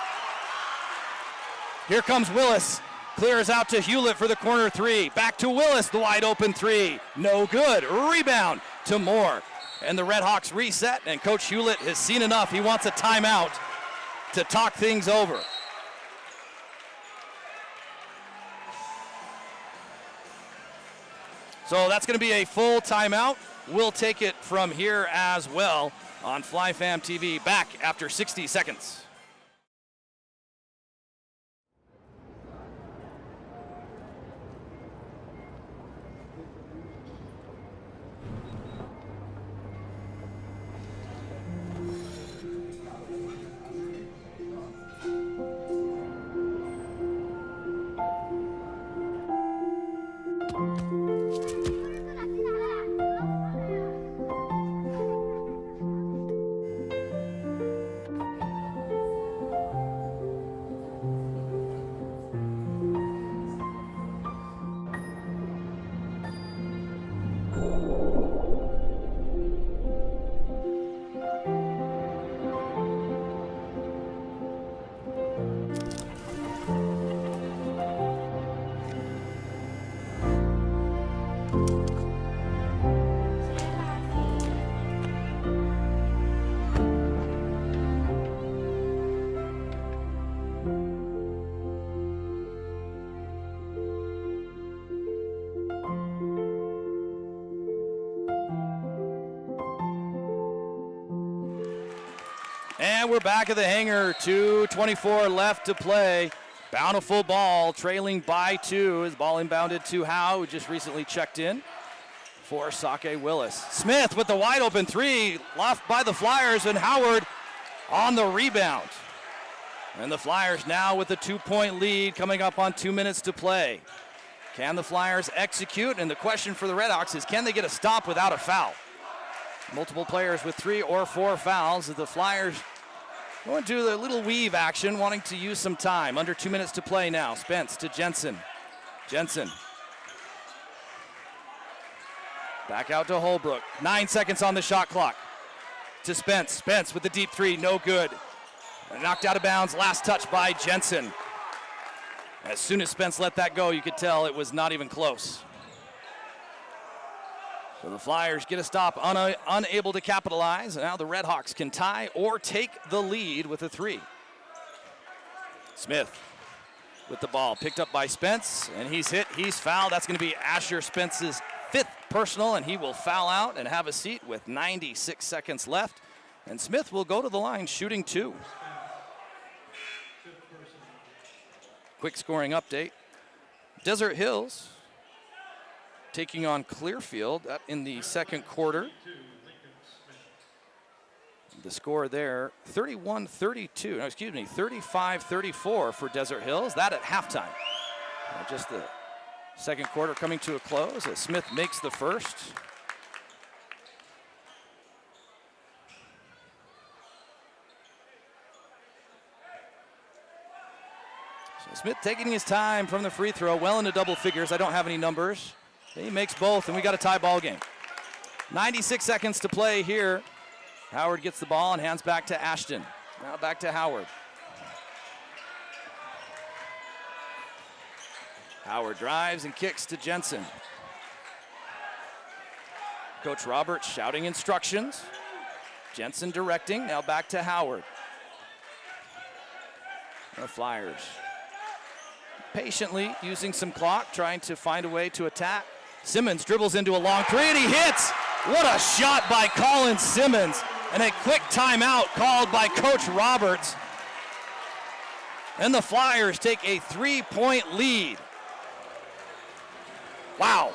Here comes Willis. Clears out to Hewlett for the corner three. Back to Willis, the wide open three. No good. Rebound to Moore. And the Redhawks reset, and Coach Hewlett has seen enough. He wants a timeout to talk things over. So that's going to be a full timeout. We'll take it from here as well on FlyFam TV, back after 60 seconds. And we're back at the hangar, 2:24 left to play. Bountiful ball, trailing by 2. His ball inbounded to Howe, who just recently checked in for Sake Willis. Smith with the wide open 3, left by the Flyers, and Howard on the rebound. And the Flyers now with a 2-point lead coming up on 2 minutes to play. Can the Flyers execute? And the question for the Redhawks is, can they get a stop without a foul? Multiple players with 3 or 4 fouls. The Flyers going to do the little weave action, wanting to use some time. Under 2 minutes to play now. Spence to Jensen. Jensen. Back out to Holbrook. 9 seconds on the shot clock. To Spence. Spence with the deep 3, no good. Knocked out of bounds, last touch by Jensen. As soon as Spence let that go, you could tell it was not even close. So the Flyers get a stop, unable to capitalize, and now the Redhawks can tie or take the lead with a 3. Smith with the ball, picked up by Spence, and he's hit, he's fouled. That's going to be Asher Spence's 5th personal, and he will foul out and have a seat with 96 seconds left. And Smith will go to the line shooting 2. Quick scoring update. Desert Hills taking on Clearfield in the second quarter. The score there, 35-34 for Desert Hills. That at halftime. Just the second quarter coming to a close as Smith makes the first. So Smith taking his time from the free throw, well into double figures. I don't have any numbers. He makes both, and we got a tie ball game. 96 seconds to play here. Howard gets the ball and hands back to Ashton. Now back to Howard. Howard drives and kicks to Jensen. Coach Roberts shouting instructions. Jensen directing, now back to Howard. The Flyers patiently using some clock, trying to find a way to attack. Simmons dribbles into a long 3 and he hits. What a shot by Colin Simmons. And a quick timeout called by Coach Roberts. And the Flyers take a 3-point lead. Wow.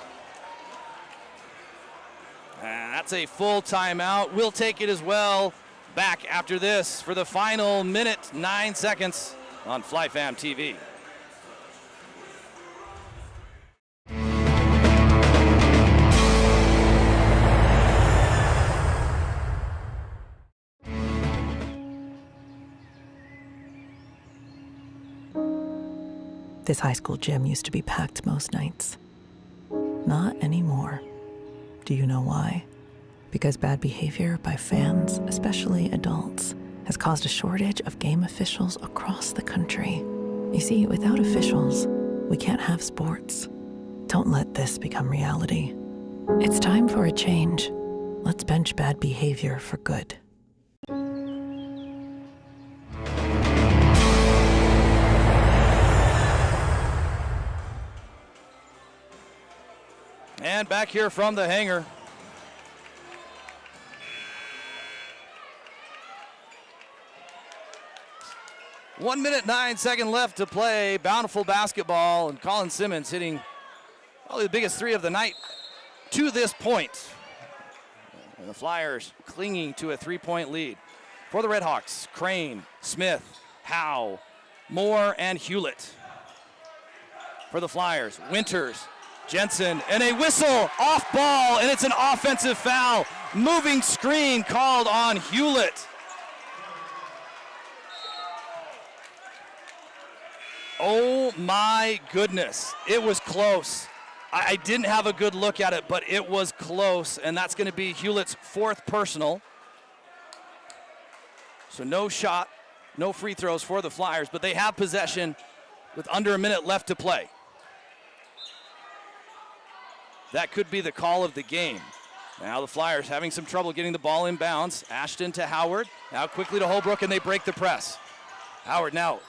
And that's a full timeout. We'll take it as well. Back after this for the final minute, 9 seconds on FlyFam TV. This high school gym used to be packed most nights. Not anymore. Do you know why? Because bad behavior by fans, especially adults, has caused a shortage of game officials across the country. You see, without officials, we can't have sports. Don't let this become reality. It's time for a change. Let's bench bad behavior for good. And back here from the hangar. One minute, 9 seconds left to play. Bountiful basketball, and Colin Simmons hitting probably the biggest 3 of the night to this point. And the Flyers clinging to a 3-point lead. For the Redhawks, Crane, Smith, Howe, Moore, and Hewlett. For the Flyers, Winters, Jensen, and a whistle off ball, and it's an offensive foul. Moving screen called on Hewlett. Oh my goodness, it was close. I didn't have a good look at it, but it was close, and that's going to be Hewlett's 4th personal. So no shot, no free throws for the Flyers, but they have possession with under a minute left to play. That could be the call of the game. Now the Flyers having some trouble getting the ball in bounds. Ashton to Howard, now quickly to Holbrook, and they break the press. Howard now,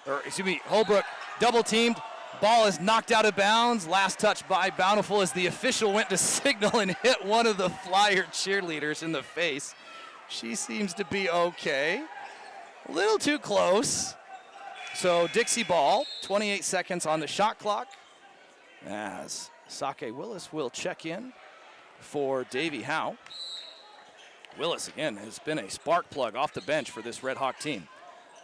Holbrook double teamed. Ball is knocked out of bounds. Last touch by Bountiful as the official went to signal and hit one of the Flyer cheerleaders in the face. She seems to be okay. A little too close. So Dixie ball, 28 seconds on the shot clock. As Sake Willis will check in for Davey Howe. Willis, again, has been a spark plug off the bench for this Red Hawk team.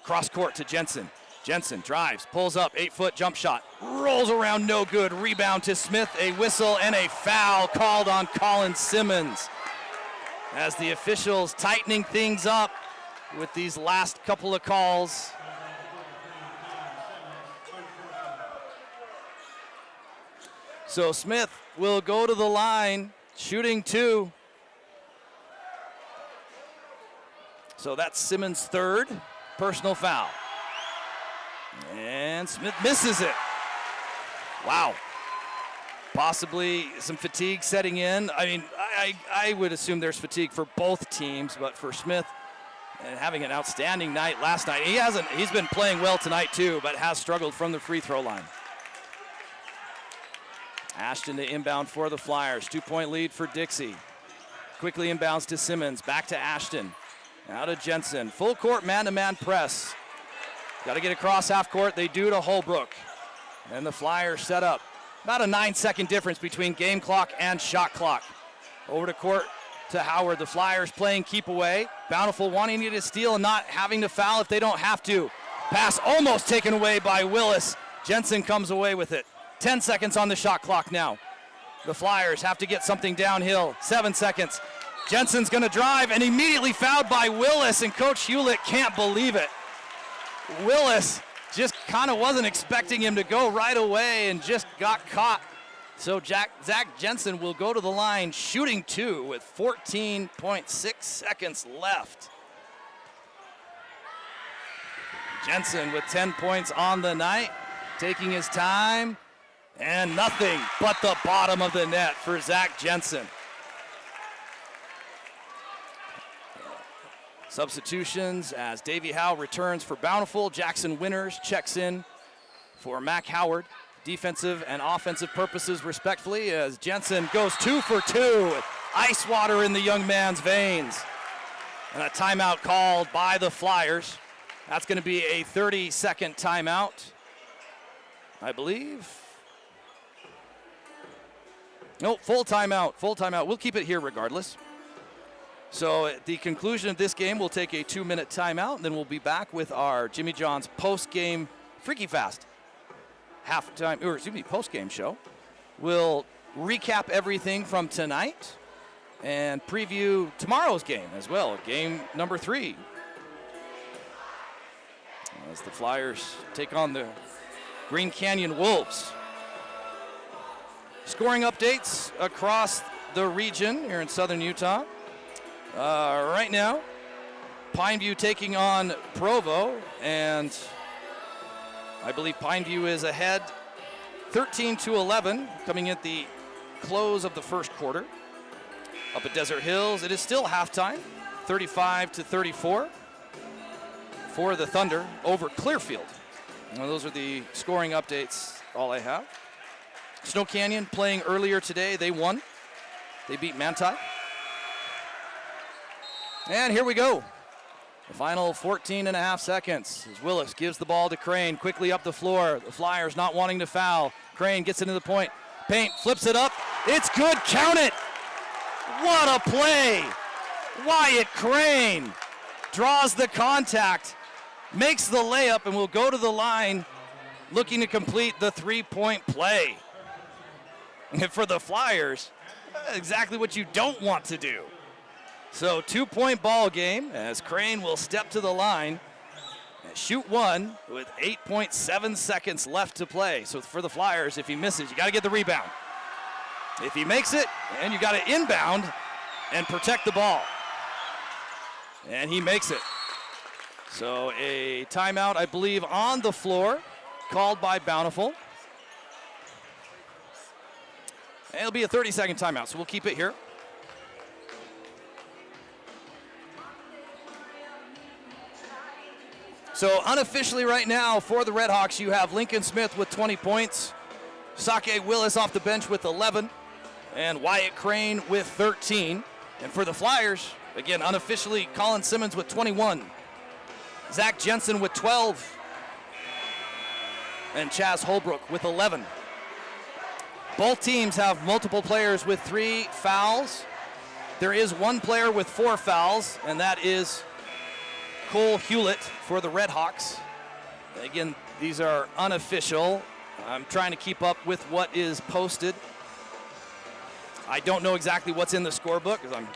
Cross court to Jensen. Jensen drives, pulls up, 8-foot jump shot, rolls around, no good. Rebound to Smith, a whistle and a foul called on Colin Simmons. As the officials tightening things up with these last couple of calls. So Smith will go to the line, shooting 2. So that's Simmons' 3rd personal foul. And Smith misses it. Wow. Possibly some fatigue setting in. I mean, I would assume there's fatigue for both teams, but for Smith, and having an outstanding night last night. He's been playing well tonight too, but has struggled from the free throw line. Ashton to inbound for the Flyers. 2-point lead for Dixie. Quickly inbounds to Simmons, back to Ashton. Now to Jensen. Full court man-to-man press. Got to get across half court. They do to Holbrook. And the Flyers set up. About a 9-second difference between game clock and shot clock. Over to court to Howard. The Flyers playing keep away. Bountiful wanting to steal and not having to foul if they don't have to. Pass almost taken away by Willis. Jensen comes away with it. 10 seconds on the shot clock now. The Flyers have to get something downhill. 7 seconds. Jensen's going to drive and immediately fouled by Willis, and Coach Hewlett can't believe it. Willis just kind of wasn't expecting him to go right away and just got caught. So Zach Jensen will go to the line shooting 2 with 14.6 seconds left. Jensen with 10 points on the night, taking his time, and nothing but the bottom of the net for Zach Jensen. Substitutions as Davey Howe returns for Bountiful. Jackson Winters checks in for Mac Howard. Defensive and offensive purposes respectfully as Jensen goes 2 for 2. Ice water in the young man's veins. And a timeout called by the Flyers. That's going to be a 30-second timeout, I believe. No, full timeout, full timeout. We'll keep it here regardless. So at the conclusion of this game, we'll take a 2-minute timeout, and then we'll be back with our Jimmy John's post-game Freaky Fast post-game show. We'll recap everything from tonight and preview tomorrow's game as well, game number 3. As the Flyers take on the Green Canyon Wolves. Scoring updates across the region here in southern Utah. Right now, Pineview taking on Provo, and I believe Pineview is ahead 13-11 coming at the close of the first quarter. Up at Desert Hills, it is still halftime, 35-34 for the Thunder over Clearfield. Well, those are the scoring updates, all I have. Snow Canyon playing earlier today, they won. They beat Manti. And here we go. The final 14.5 seconds as Willis gives the ball to Crane, quickly up the floor. The Flyers not wanting to foul. Crane gets into the point. Paint, flips it up. It's good, count it. What a play. Wyatt Crane draws the contact, makes the layup, and will go to the line looking to complete the 3-point play. And for the Flyers, exactly what you don't want to do. So 2-point ball game as Crane will step to the line and shoot 1 with 8.7 seconds left to play. So for the Flyers, if he misses, you got to get the rebound. If he makes it, and you got to inbound and protect the ball. And he makes it. So a timeout, I believe, on the floor, called by Bountiful. And it'll be a 30-second timeout, so we'll keep it here. So unofficially right now for the Redhawks, you have Lincoln Smith with 20 points, Sake Willis off the bench with 11, and Wyatt Crane with 13. And for the Flyers, again, unofficially, Colin Simmons with 21, Zach Jensen with 12, and Chaz Holbrook with 11. Both teams have multiple players with 3 fouls. There is one player with 4 fouls, and that is Cole Hewlett for the Redhawks. Again, these are unofficial. I'm trying to keep up with what is posted. I don't know exactly what's in the scorebook because I'm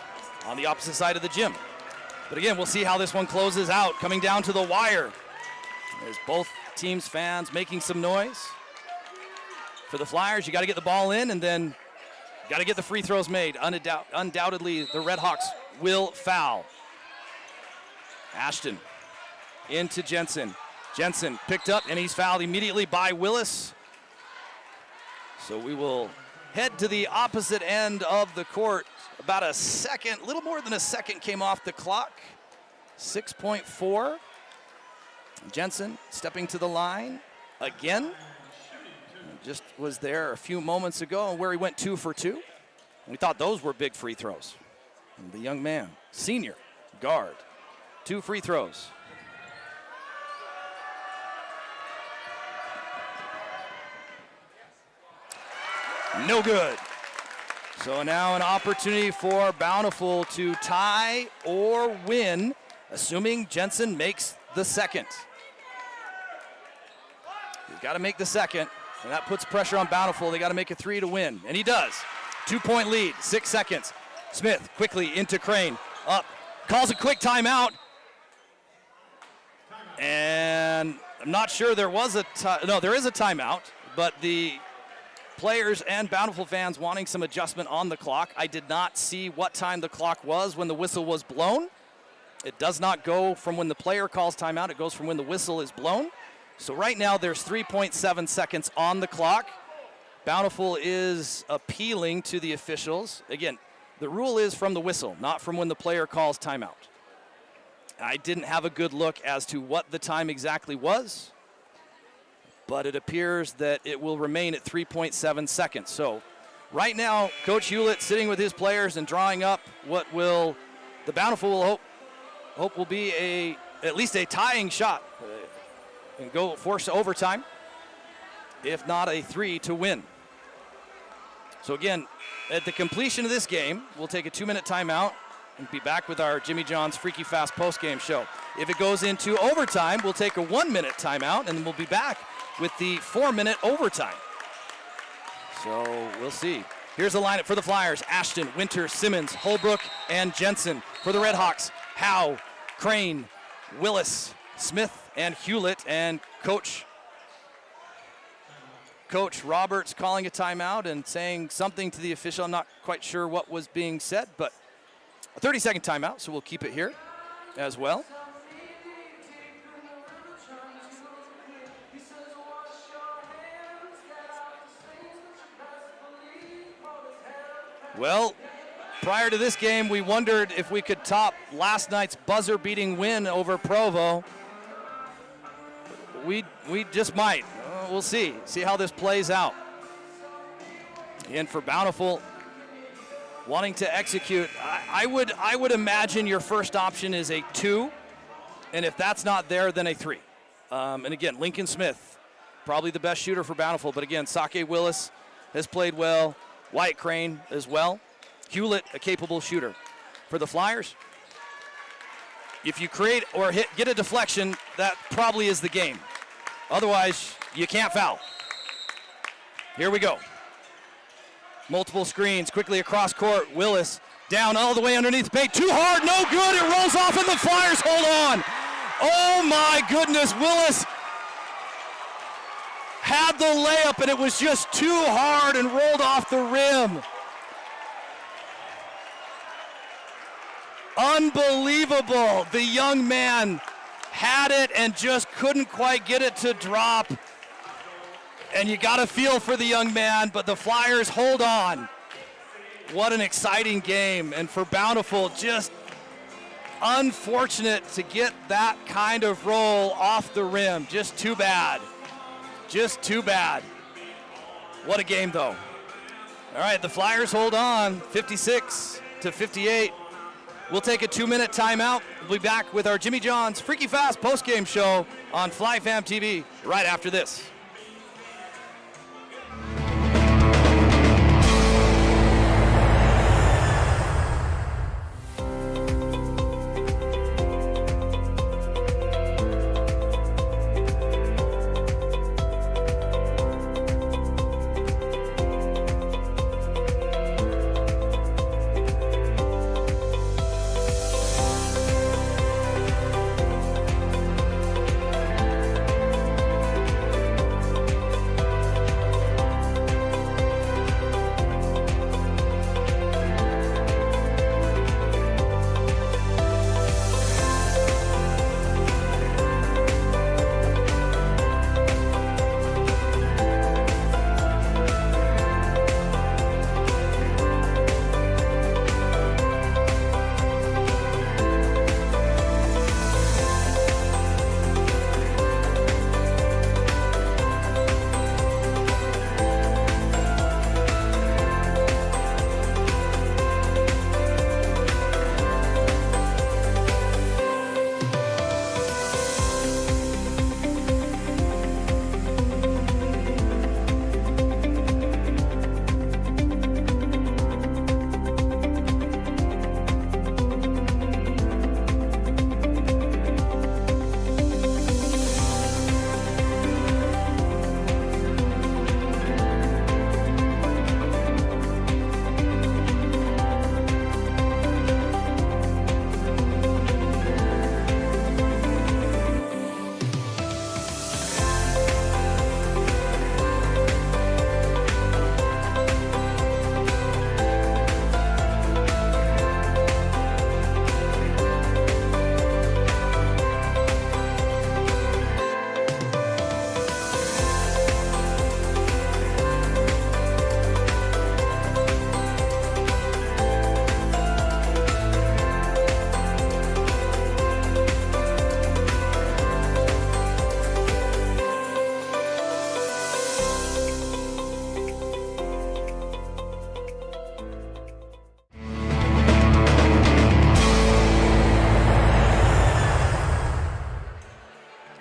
on the opposite side of the gym. But again, we'll see how this one closes out, coming down to the wire. There's both teams' fans making some noise. For the Flyers, you got to get the ball in and then got to get the free throws made. Undoubtedly, the Red Hawks will foul. Ashton into Jensen. Jensen picked up, and he's fouled immediately by Willis. So we will head to the opposite end of the court. About a second, a little more than a second came off the clock. 6.4. Jensen stepping to the line again. Just was there a few moments ago where he went 2 for 2. We thought those were big free throws. And the young man, senior guard, 2 free throws. No good. So now an opportunity for Bountiful to tie or win, assuming Jensen makes the second. You've got to make the second, and that puts pressure on Bountiful. They got to make a 3 to win, and he does. 2-point lead, 6 seconds. Smith quickly into Crane, up, calls a quick timeout. And I'm not sure there was there is a timeout, but the players and Bountiful fans wanting some adjustment on the clock. I did not see what time the clock was when the whistle was blown. It does not go from when the player calls timeout. It goes from when the whistle is blown. So right now there's 3.7 seconds on the clock. Bountiful is appealing to the officials. Again, the rule is from the whistle, not from when the player calls timeout. I didn't have a good look as to what the time exactly was, but it appears that it will remain at 3.7 seconds. So right now, Coach Hewlett sitting with his players and drawing up what will the Bountiful will hope will be at least a tying shot and go force overtime, if not a 3 to win. So again, at the completion of this game, we'll take a 2-minute timeout and be back with our Jimmy John's Freaky Fast postgame show. If it goes into overtime, we'll take a 1-minute timeout, and then we'll be back with the 4-minute overtime. So we'll see. Here's the lineup for the Flyers. Ashton, Winter, Simmons, Holbrook, and Jensen. For the Red Hawks, Howe, Crane, Willis, Smith, and Hewlett. And Coach Roberts calling a timeout and saying something to the official. I'm not quite sure what was being said, but a 30-second timeout, so we'll keep it here as well. Well, prior to this game, we wondered if we could top last night's buzzer-beating win over Provo. We just might. We'll see how this plays out. And for Bountiful, wanting to execute, I would imagine your first option is a 2, and if that's not there, then a 3. And again, Lincoln Smith, probably the best shooter for Bountiful, but again, Sake Willis has played well. Wyatt Crane as well. Hewlett, a capable shooter. For the Flyers, if you create or get a deflection, that probably is the game. Otherwise, you can't foul. Here we go. Multiple screens, quickly across court. Willis down all the way underneath the paint. Too hard, no good. It rolls off and the Flyers hold on. Oh my goodness, Willis had the layup and it was just too hard and rolled off the rim. Unbelievable. The young man had it and just couldn't quite get it to drop. And you got to feel for the young man, but the Flyers hold on. What an exciting game. And for Bountiful, just unfortunate to get that kind of roll off the rim. Just too bad. Just too bad. What a game, though. All right, the Flyers hold on, 56-58. We'll take a 2-minute timeout. We'll be back with our Jimmy John's Freaky Fast postgame show on FLYFAM TV right after this.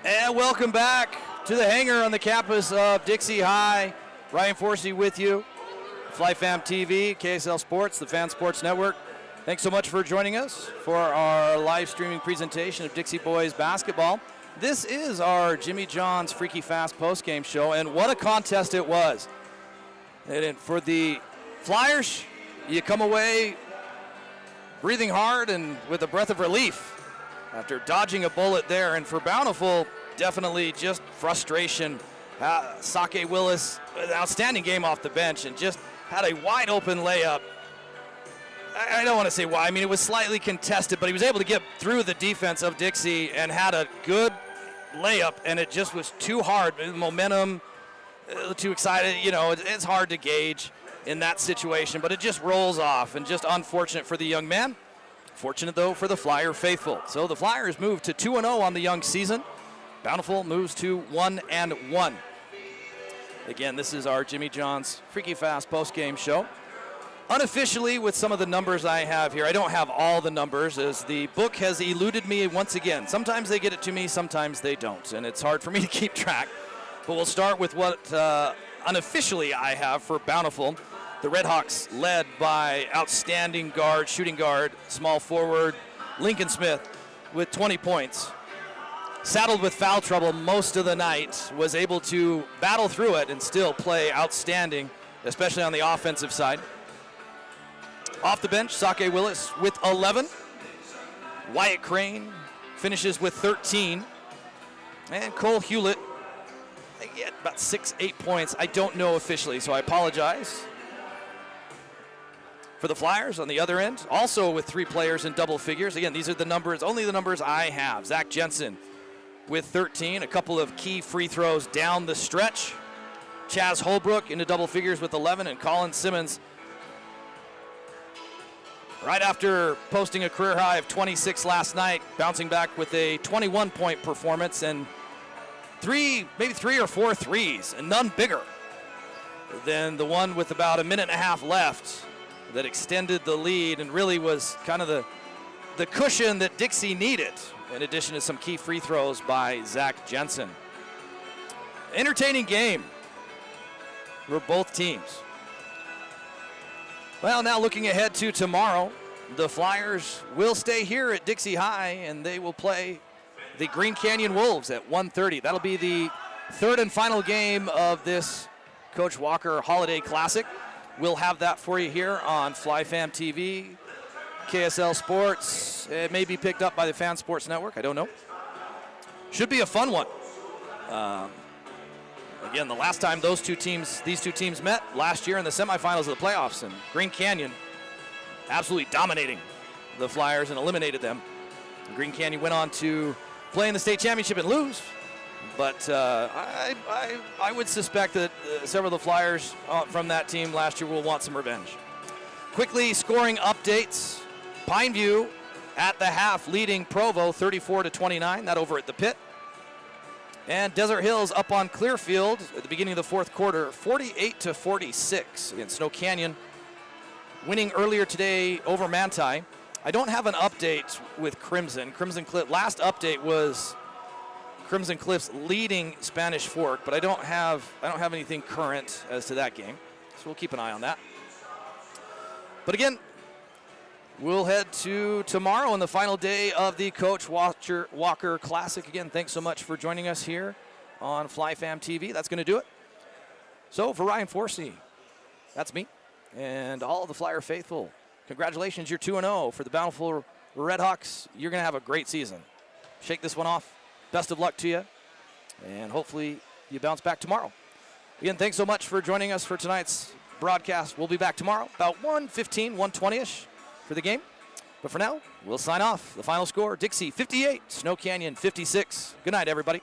And welcome back to the hangar on the campus of Dixie High. Ryan Forsey with you. FLYFAM TV, KSL Sports, the Fan Sports Network. Thanks so much for joining us for our live streaming presentation of Dixie Boys basketball. This is our Jimmy John's Freaky Fast postgame show, and what a contest it was. And for the Flyers, you come away breathing hard and with a breath of relief after dodging a bullet there. And for Bountiful, definitely just frustration. Sake Willis, an outstanding game off the bench and just had a wide open layup. I don't want to say why. I mean, it was slightly contested, but he was able to get through the defense of Dixie and had a good layup, and it just was too hard. Momentum, too excited. You know, it's hard to gauge in that situation, but it just rolls off, and just unfortunate for the young man. Fortunate, though, for the Flyer faithful. So the Flyers move to 2-0 on the young season. Bountiful moves to 1-1. Again, this is our Jimmy John's Freaky Fast postgame show. Unofficially, with some of the numbers I have here, I don't have all the numbers, as the book has eluded me once again. Sometimes they get it to me, sometimes they don't, and it's hard for me to keep track. But we'll start with what unofficially I have for Bountiful. The Redhawks led by outstanding guard, shooting guard, small forward, Lincoln Smith with 20 points. Saddled with foul trouble most of the night, was able to battle through it and still play outstanding, especially on the offensive side. Off the bench, Sake Willis with 11. Wyatt Crane finishes with 13. And Cole Hewlett, about 6-8 points. I don't know officially, so I apologize. For the Flyers on the other end, also with 3 players in double figures. Again, these are the numbers, only the numbers I have. Zach Jensen with 13, a couple of key free throws down the stretch. Chaz Holbrook into double figures with 11, and Colin Simmons, right after posting a career high of 26 last night, bouncing back with a 21-point performance and maybe 3 or 4 threes, and none bigger than the one with about a minute and a half left that extended the lead and really was kind of the cushion that Dixie needed, in addition to some key free throws by Zach Jensen. Entertaining game for both teams. Well, now looking ahead to tomorrow, the Flyers will stay here at Dixie High, and they will play the Green Canyon Wolves at 1:30. That'll be the third and final game of this Coach Walker Holiday Classic. We'll have that for you here on FLYFAM TV, KSL Sports. It may be picked up by the Fan Sports Network. I don't know. Should be a fun one. Again, the last time these two teams met last year in the semifinals of the playoffs, and Green Canyon absolutely dominating the Flyers and eliminated them. Green Canyon went on to play in the state championship and lose, but I would suspect that several of the Flyers from that team last year will want some revenge. Quickly, scoring updates. Pineview at the half leading Provo 34-29, that over at the pit. And Desert Hills up on Clearfield at the beginning of the fourth quarter, 48-46 against Snow Canyon, winning earlier today over Manti. I don't have an update with Crimson. Last update was Crimson Cliffs leading Spanish Fork, but I don't have anything current as to that game, so we'll keep an eye on that. But again, we'll head to tomorrow on the final day of the Coach Walker Classic. Again, thanks so much for joining us here on FLYFAM TV. That's going to do it. So for Ryan Forsey, that's me, and all the Flyer faithful, congratulations, you're 2-0 for the Bountiful Redhawks. You're going to have a great season. Shake this one off. Best of luck to you, and hopefully you bounce back tomorrow. Again, thanks so much for joining us for tonight's broadcast. We'll be back tomorrow about 1:15, 1:20-ish for the game. But for now, we'll sign off. The final score, Dixie 58, Snow Canyon 56. Good night, everybody.